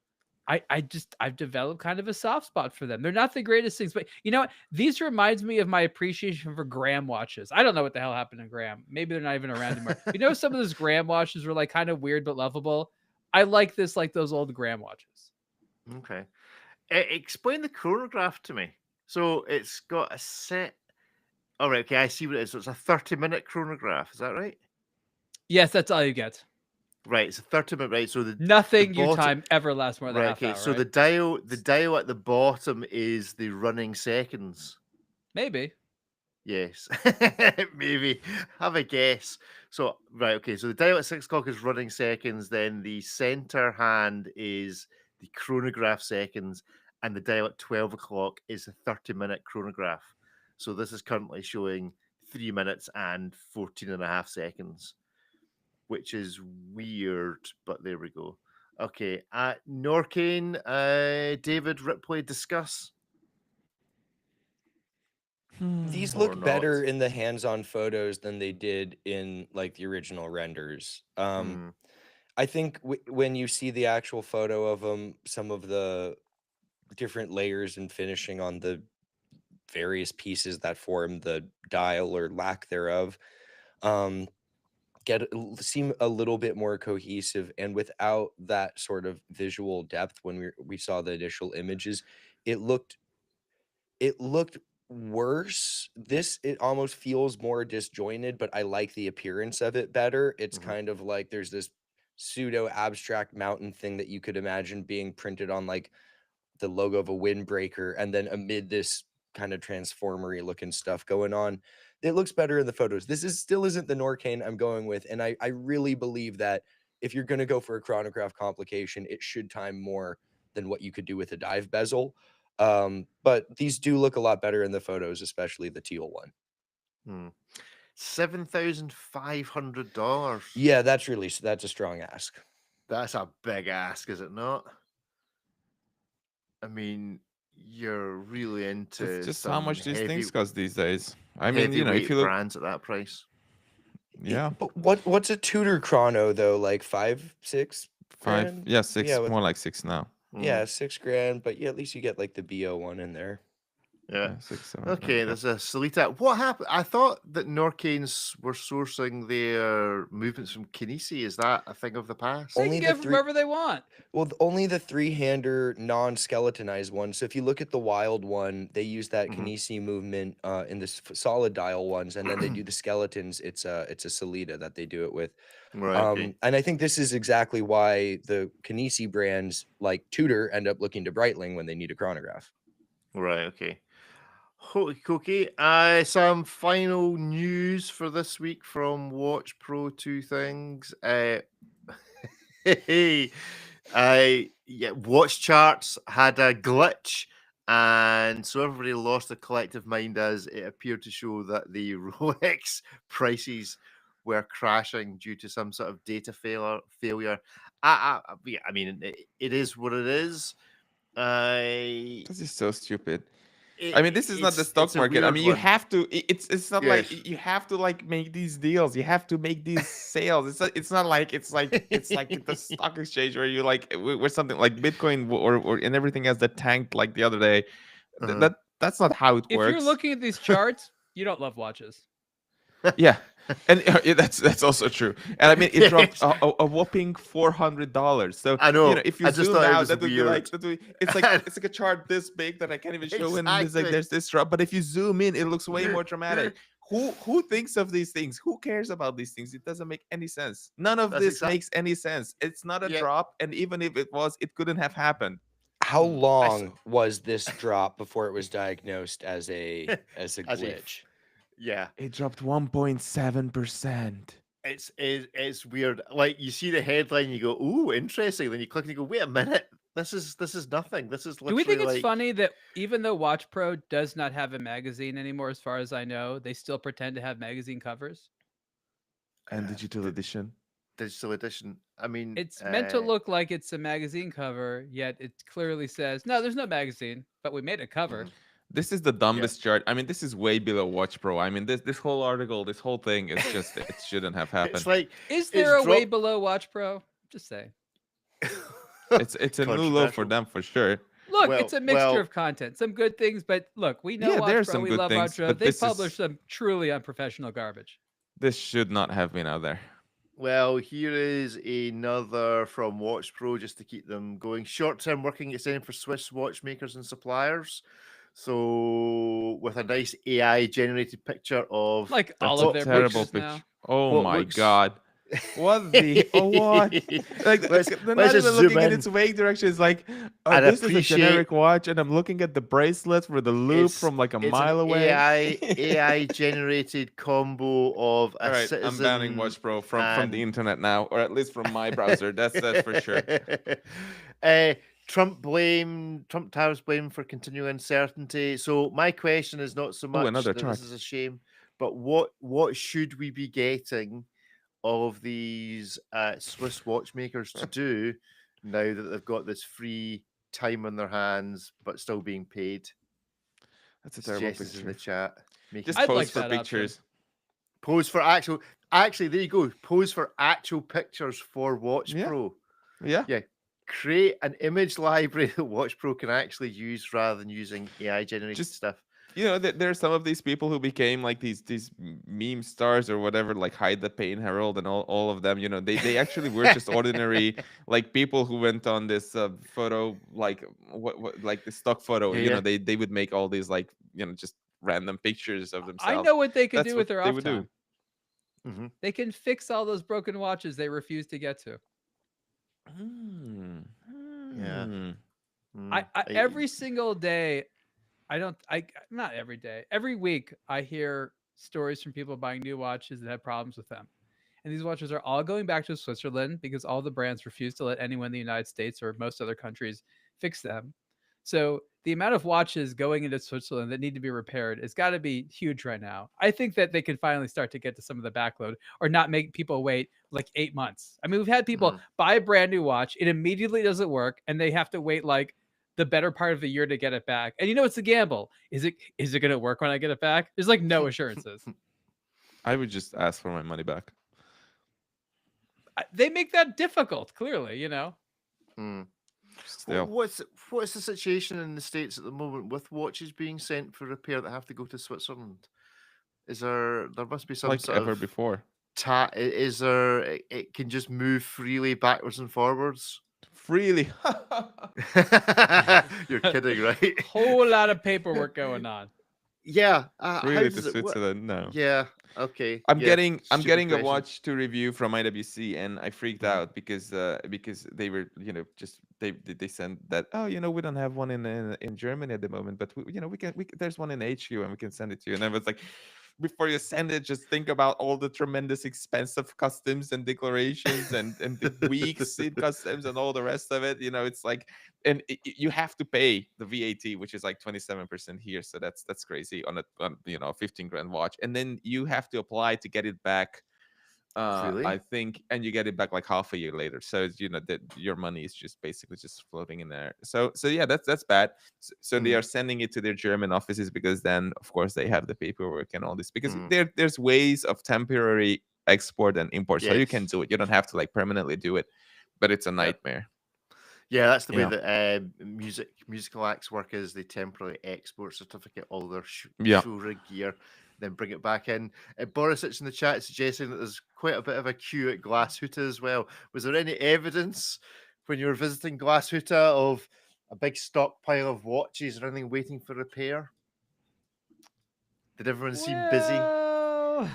I've developed kind of a soft spot for them. They're not the greatest things, but you know what? These reminds me of my appreciation for Graham watches. I don't know what the hell happened to Graham. Maybe they're not even around anymore. You know, some of those Graham watches were like kind of weird but lovable. I like this, like those old Graham watches. Okay. Explain the chronograph to me. So it's got a set. All right. Okay, I see what it is. So it's a 30-minute chronograph. Is that right? Yes, that's all you get. Right. It's a 30-minute. Right. So Nothing the your bottom, time ever lasts more than right. half Okay. hour. So right? the dial at the bottom is the running seconds. Maybe. Yes. Maybe. Have a guess. So right. Okay. So the dial at 6 o'clock is running seconds. Then the center hand is the chronograph seconds, and the dial at 12 o'clock is a 30-minute chronograph. So this is currently showing 3 minutes and 14 and a half seconds, which is weird, but there we go. Okay, Norcane, David, Ripley, discuss. These Or look not. better in the hands-on photos than they did in like the original renders. I think when you see the actual photo of them, some of the different layers and finishing on the various pieces that form the dial or lack thereof seem a little bit more cohesive, and without that sort of visual depth when we saw the initial images, it looked worse. It almost feels more disjointed, but I like the appearance of it better. It's kind of like there's this pseudo abstract mountain thing that you could imagine being printed on like the logo of a windbreaker, and then amid this kind of transformery looking stuff going on, it looks better in the photos. This still isn't the Norcane I'm going with, and I really believe that if you're going to go for a chronograph complication, it should time more than what you could do with a dive bezel. But these do look a lot better in the photos, especially the teal one. $7,500. Yeah, that's a strong ask. That's a big ask, is it not? I mean, you're really into It's just how much these things cost these days. I mean, heavyweight you know, if you look, brands at that price. yeah, But what's a Tudor chrono though? Like 5, 6 grand? yeah, 6, Yeah, more like 6 now. Yeah, $6 grand, but yeah, at least you get like the BO one in there. Yeah. 6, 7, Okay, okay. there's a Solita. What happened? I thought that Norcanes were sourcing their movements from Kinesi. Is that a thing of the past? They Only can the get from three- wherever they want. Well, only the three-hander non-skeletonized one. So if you look at the wild one, they use that Mhm. Kinesi movement in the solid dial ones, and then they do the skeletons. It's a Solita that they do it with. Right. Okay. And I think this is exactly why the Kinesi brands like Tudor end up looking to Breitling when they need a chronograph. Right. Okay. Holy cookie. Some final news for this week from Watch Pro 2 things. Watch charts had a glitch, and so everybody lost their collective mind as it appeared to show that the Rolex prices were crashing due to some sort of data failure. I mean, it is what it is. This is so stupid. I mean, this is not the stock it's a market. I weird mean, you one. have to. It's not Yes. like you have to like make these deals. You have to make these sales. It's not like it's like the stock exchange where you like where something like Bitcoin or and everything else that tanked like the other day. Uh-huh. That's not how it If works. you're looking at these charts, you don't love watches. Yeah, and that's also true. And I mean, it dropped Yes. a whopping $400. So I know. if you I just zoom thought it out, was that would be like weird. it's like a chart this big that I can't even show. And it's like Exactly. there's this drop, but if you zoom in, it looks way more dramatic. Who thinks of these things? Who cares about these things? It doesn't make any sense. None of That's this exact- makes any sense. It's not a Yeah. drop, and even if it was, it couldn't have happened. How Mm, I long was this drop before it was diagnosed as a As a glitch? Yeah. It dropped 1.7%. It's weird. Like you see the headline, you go, "Ooh, interesting." Then you click and you go, "Wait a minute, this is nothing. This is Do literally we think it's like funny that even though Watch Pro does not have a magazine anymore, as far as I know, they still pretend to have magazine covers? And digital edition. digital edition? I mean, It's meant to look like it's a magazine cover, yet it clearly says, no, there's no magazine, but we made a cover. This is the dumbest chart. I mean, this is way below Watch Pro. I mean, this whole article, this whole thing is just it shouldn't have happened. It's like Is there a way dropped- below Watch Pro? Just say. It's a new low for Controversial. them for sure. Look, Well- it's a mixture well- of content. Some good things, but look, we know Yeah, Watch there are Pro. some We good love things, Watch Pro. but They this is- publish some truly unprofessional garbage. This should not have been out there. Well, here is another from Watch Pro just to keep them going. Short-term working extension for Swiss watchmakers and suppliers. So, with a nice AI-generated picture of Like That's all a of their terrible pictures now. picture. Oh What my looks- god. What the what? Like Let's- they're let's not just even looking zoom in in. its wake direction. It's like I'd this is a appreciate- generic watch, and I'm looking at the bracelet for the loop It's- from like a it's mile an away. AI-generated combo of a All right, citizen. I'm banning Watch Pro from and- the internet now, or at least from my browser. That's for sure. Trump tariffs blame for continuing uncertainty. So my question is not so much another that chart. this is a shame, but what should we be getting all of these Swiss watchmakers to do now that they've got this free time on their hands but still being paid? That's a terrible Suggestions in the picture. chat. Make Just it I'd pose like for that option. pictures. pose for actual. Actually, there you go. Pose for actual pictures for Watch Yeah. Pro. Yeah. Create an image library that Watch Pro can actually use rather than using AI generated Just- stuff. You know, there are some of these people who became like these meme stars or whatever, like Hide the Pain Herald and all of them. You know, they actually were just ordinary like people who went on this photo, like what like the stock photo. Yeah, You yeah. know, they would make all these like just random pictures of themselves. I know what they can That's do what with their they off would time. do. Mm-hmm. They can fix all those broken watches they refuse to get to. Yeah. Hmm. Every single day, not every day, every week, I hear stories from people buying new watches that have problems with them. And these watches are all going back to Switzerland because all the brands refuse to let anyone in the United States or most other countries fix them. So the amount of watches going into Switzerland that need to be repaired has got to be huge right now. I think that they can finally start to get to some of the backload or not make people wait like 8 months. I mean, we've had people buy a brand new watch, it immediately doesn't work, and they have to wait like the better part of a year to get it back. And you know, it's a gamble. Is it going to work when I get it back? There's like no assurances. I would just ask for my money back. They make that difficult, clearly, you know. Mm. Still. What's the situation in the States at the moment with watches being sent for repair that have to go to Switzerland? Is there must be some Like sort ever of before. is there it can just move freely backwards and forwards? Freely. You're kidding, right? Whole lot of paperwork going on. Yeah. How Freely to does it work? Switzerland, no. Yeah. Okay. I'm yeah, getting stupid a question. watch to review from IWC, and I freaked out because they were just they sent that, oh, we don't have one in Germany at the moment, but we can there's one in HQ and we can send it to you. And I was like, before you send it, just think about all the tremendous expense of customs and declarations and the weeks in customs and all the rest of it. It's like, and you have to pay the VAT, which is like 27% here. So that's crazy on a 15 grand watch. And then you have to apply to get it back. Really? I think, and you get it back like half a year later. So that your money is just basically just floating in there. So yeah, that's bad. So they are sending it to their German offices because then of course they have the paperwork and all this, because there's ways of temporary export and import. So you can do it. You don't have to like permanently do it, but it's a nightmare. Yeah, that's the way Yeah. that musical acts work, is they temporarily export certificate all their Yeah. show rig gear, then bring it back in. Borisich in the chat suggesting that there's quite a bit of a queue at Glashütte as well. Was there any evidence when you were visiting Glashütte of a big stockpile of watches or anything waiting for repair? Did everyone seem busy? Well,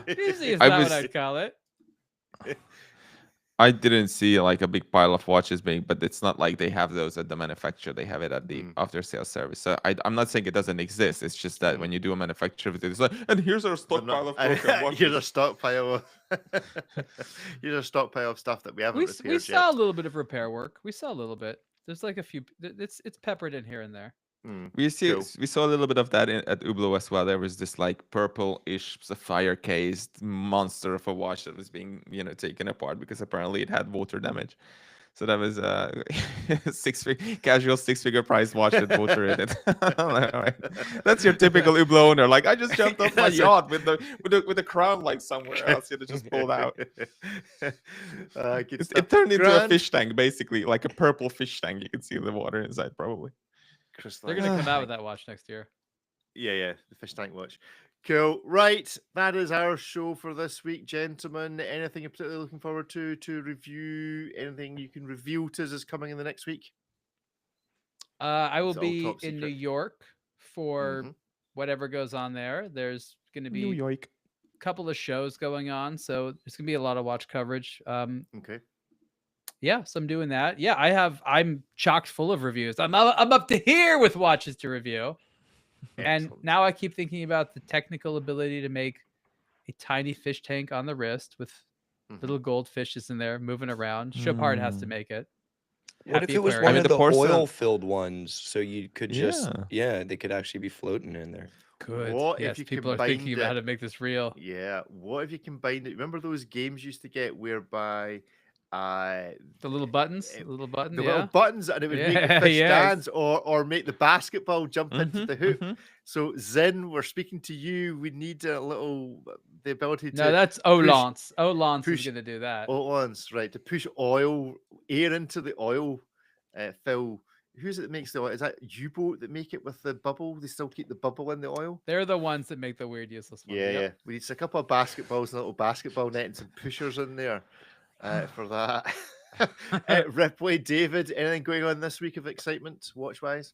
busy is I not was- what I'd call it. I didn't see like a big pile of watches being, but it's not like they have those at the manufacturer. They have it at the after sales service. So I'm not saying it doesn't exist. It's just that when you do a manufacturer visit, it's like, and here's our stockpile of broken watches. Here's a stockpile. Here's a stockpile of stuff that we haven't repaired We yet. saw a little bit of repair work. We saw a little bit. There's like a few. It's peppered in here and there. We Cool. saw a little bit of that at Hublot as well. There was this like purple-ish sapphire-cased monster of a watch that was being taken apart because apparently it had water damage. So that was a casual six-figure price watch with water in it. All right. That's your typical Hublot owner. Like, I just jumped off my yacht with the crown like somewhere else. It just pulled out. It turned into a fish tank, basically, like a purple fish tank. You can see the water inside, probably. They're gonna come out with that watch next year. Yeah, the fish tank watch. Cool. Right, that is our show for this week, gentlemen. Anything you're particularly looking forward to review? Anything you can reveal to us is coming in the next week? I will It's all be top in New secret. York for whatever goes on there. There's going to be New York. a couple of shows going on, so there's going to be a lot of watch coverage. Okay. Yeah, so I'm doing that. Yeah, I'm chocked full of reviews. I'm up to here with watches to review. And Excellent. now I keep thinking about the technical ability to make a tiny fish tank on the wrist with little goldfishes in there moving around. Chopard has to make it. What if Happy it was Aquarium. one I mean, of the the porcelain- oil-filled ones, so you could just they could actually be floating in there. Good. What if Yes, you people are combined thinking about how to make this real. Yeah. What if you combined it? Remember those games you used to get whereby The little buttons, the little button, the yeah. little buttons, and it would make the Yeah, fish yes. dance or make the basketball jump into the hoop. So Zen, we're speaking to you. We need the ability to No, that's Olance. Olance is push- going to do that. Olance, right? To push air into the oil fill. Who's it that makes the oil? Is that U-boat that make it with the bubble? They still keep the bubble in the oil? They're the ones that make the weird useless ones. Yeah, Yep. yeah. We need a couple of basketballs and a little basketball net and some pushers in there for that. Ripley, David, anything going on this week of excitement, watch-wise?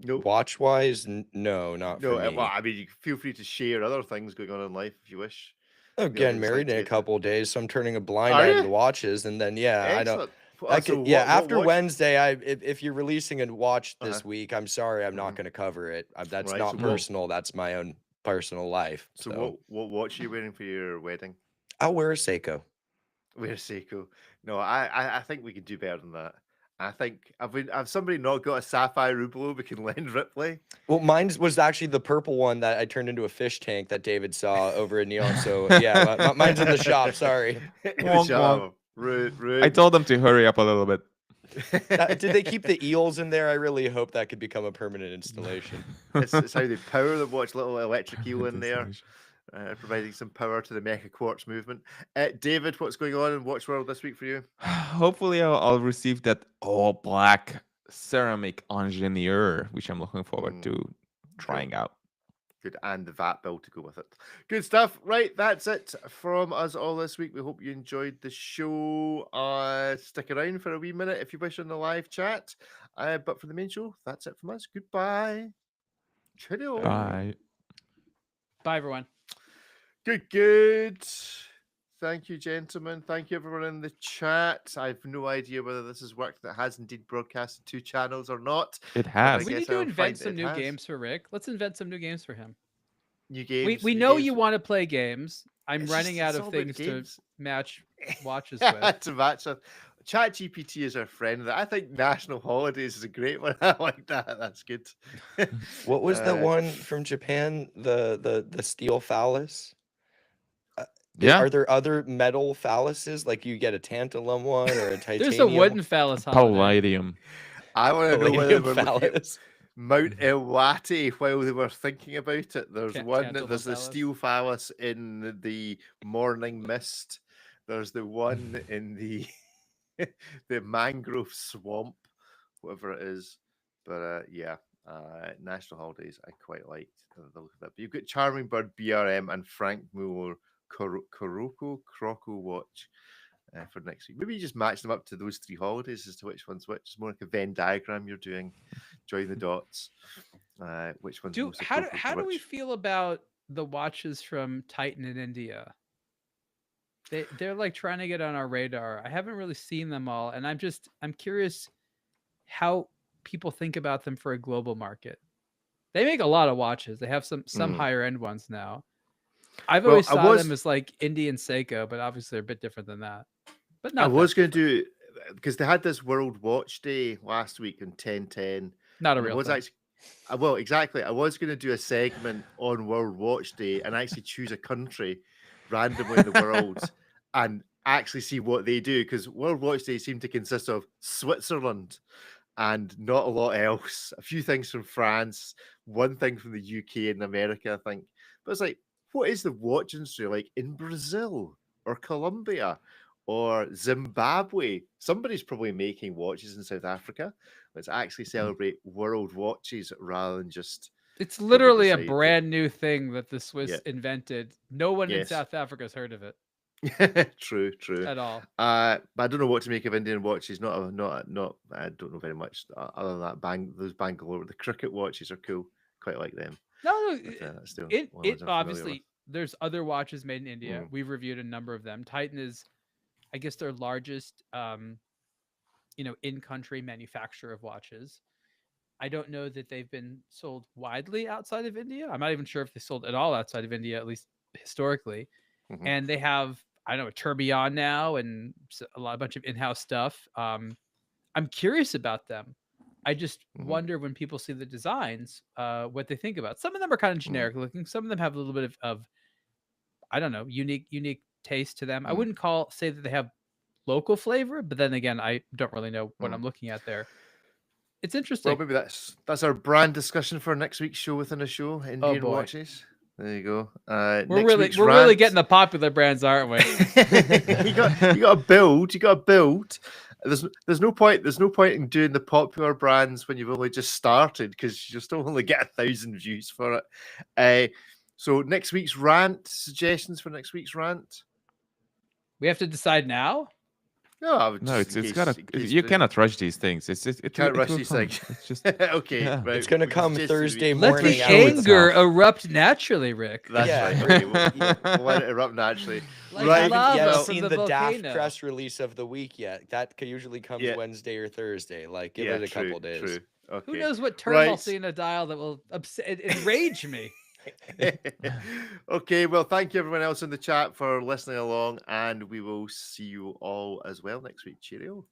Nope. Watch-wise, no, not No, for me. well, I mean, you feel free to share other things going on in life if you wish. Getting insight married in to a it. couple of days, so I'm turning a blind Are eye to you? the watches, and then I don't. Excellent. I So could, yeah, what after watch- Wednesday, if you're releasing a watch this week, I'm sorry, I'm not Mhm. going to cover it. That's Right, not so what- personal. That's my own personal life. So what watch are you wearing for your wedding? I'll wear a Seiko. Where's Seiko? No, I think we can do better than that. I think I've somebody not got a sapphire Hublot we can lend Ripley. Well, mine was actually the purple one that I turned into a fish tank that David saw over in Neon. So yeah, mine's in the shop. Sorry. Wonk, wonk. Rude. I told them to hurry up a little bit. Did they keep the eels in there? I really hope that could become a permanent installation. It's how they power the watch, little electric eel in there. providing some power to the Mecha-Quartz movement. David, what's going on in Watch World this week for you? Hopefully, I'll receive that all black ceramic engineer, which I'm looking forward to trying out. Good, and the VAT bill to go with it. Good stuff. Right, that's it from us all this week. We hope you enjoyed the show. Stick around for a wee minute if you wish on the live chat. But for the main show, that's it from us. Goodbye. Cheerio. Bye. Bye, everyone. Good. Thank you, gentlemen. Thank you, everyone in the chat. I have no idea whether this has worked. That has indeed broadcasted 2 channels or not. It has. We need to invent some new games for Rick. Let's invent some new games for him. New games. We know you want to play games. I'm running out of things to match watches with. To match with. ChatGPT is our friend. I think National Holidays is a great one. I like that. That's good. What was the one from Japan? The steel phallus? Yeah. Are there other metal phalluses? Like you get a tantalum one or a titanium? There's a wooden phallus holiday. Palladium. I want to know whether Palladium we're looking at phallus. Mount Elwati while they were thinking about it. There's one. Tantalum There's the phallus. steel phallus in the morning mist. There's the one in the the mangrove swamp, whatever it is. But yeah, National Holidays I quite liked. But you've got Charming Bird, BRM, and Frank Muller Croco Watch for next week. Maybe you just match them up to those 3 holidays as to which one's which. It's more like a Venn diagram you're doing. Join the dots. Which one's most appropriate how for do we which. feel about the watches from Titan in India? They're like trying to get on our radar. I haven't really seen them all, and I'm curious how people think about them for a global market. They make a lot of watches. They have some higher end ones now. I've always saw them as like Indian Seiko, but obviously they're a bit different than that. But not. I was going to do, because they had this World Watch Day last week on 10/10. Not a real was thing. actually, well, exactly. I was going to do a segment on World Watch Day and actually choose a country randomly in the world and actually see what they do, because World Watch Day seemed to consist of Switzerland and not a lot else. A few things from France, one thing from the UK and America, I think. But it's like, what is the watch industry like in Brazil or Colombia or Zimbabwe? Somebody's probably making watches in South Africa. Let's actually celebrate world watches rather than just... It's literally a brand new thing that the Swiss invented. No one in Yes. South Africa has heard of it. True. At all. But I don't know what to make of Indian watches. Not. I don't know very much other than that. Those Bangalore, the cricket watches are cool. Quite like them. No, But, obviously there's other watches made in India. We've reviewed a number of them. Titan is, I guess, their largest, in-country manufacturer of watches. I don't know that they've been sold widely outside of India. I'm not even sure if they sold at all outside of India, at least historically. And they have, I don't know, a tourbillon now and a bunch of in-house stuff. I'm curious about them. I just wonder when people see the designs, what they think about. Some of them are kind of generic looking. Some of them have a little bit of I don't know, unique taste to them. I wouldn't say that they have local flavor, but then again, I don't really know what I'm looking at there. It's interesting. Well, maybe that's our brand discussion for next week's show within a show. Indian watches. There you go. We're really getting the popular brands, aren't we? you got to build. You got to build. There's no point in doing the popular brands when you've only just started, because you'll still only get 1,000 views for it. So next week's rant, suggestions for next week's rant. We have to decide now. No, it's gotta. You cannot rush these things. It can't rush these things. It's just okay. Yeah. Right. It's gonna come Thursday Let morning. the anger erupt naturally, Rick. That's right. Okay, we'll let it erupt naturally. Like I haven't lava yet from seen the the Daft volcano. press release of the week yet. That usually comes Wednesday or Thursday. Like, give it a couple days. True. Okay. Who knows what term I'll see in a dial that will enrage me. Okay, well, thank you everyone else in the chat for listening along, and we will see you all as well next week. Cheerio.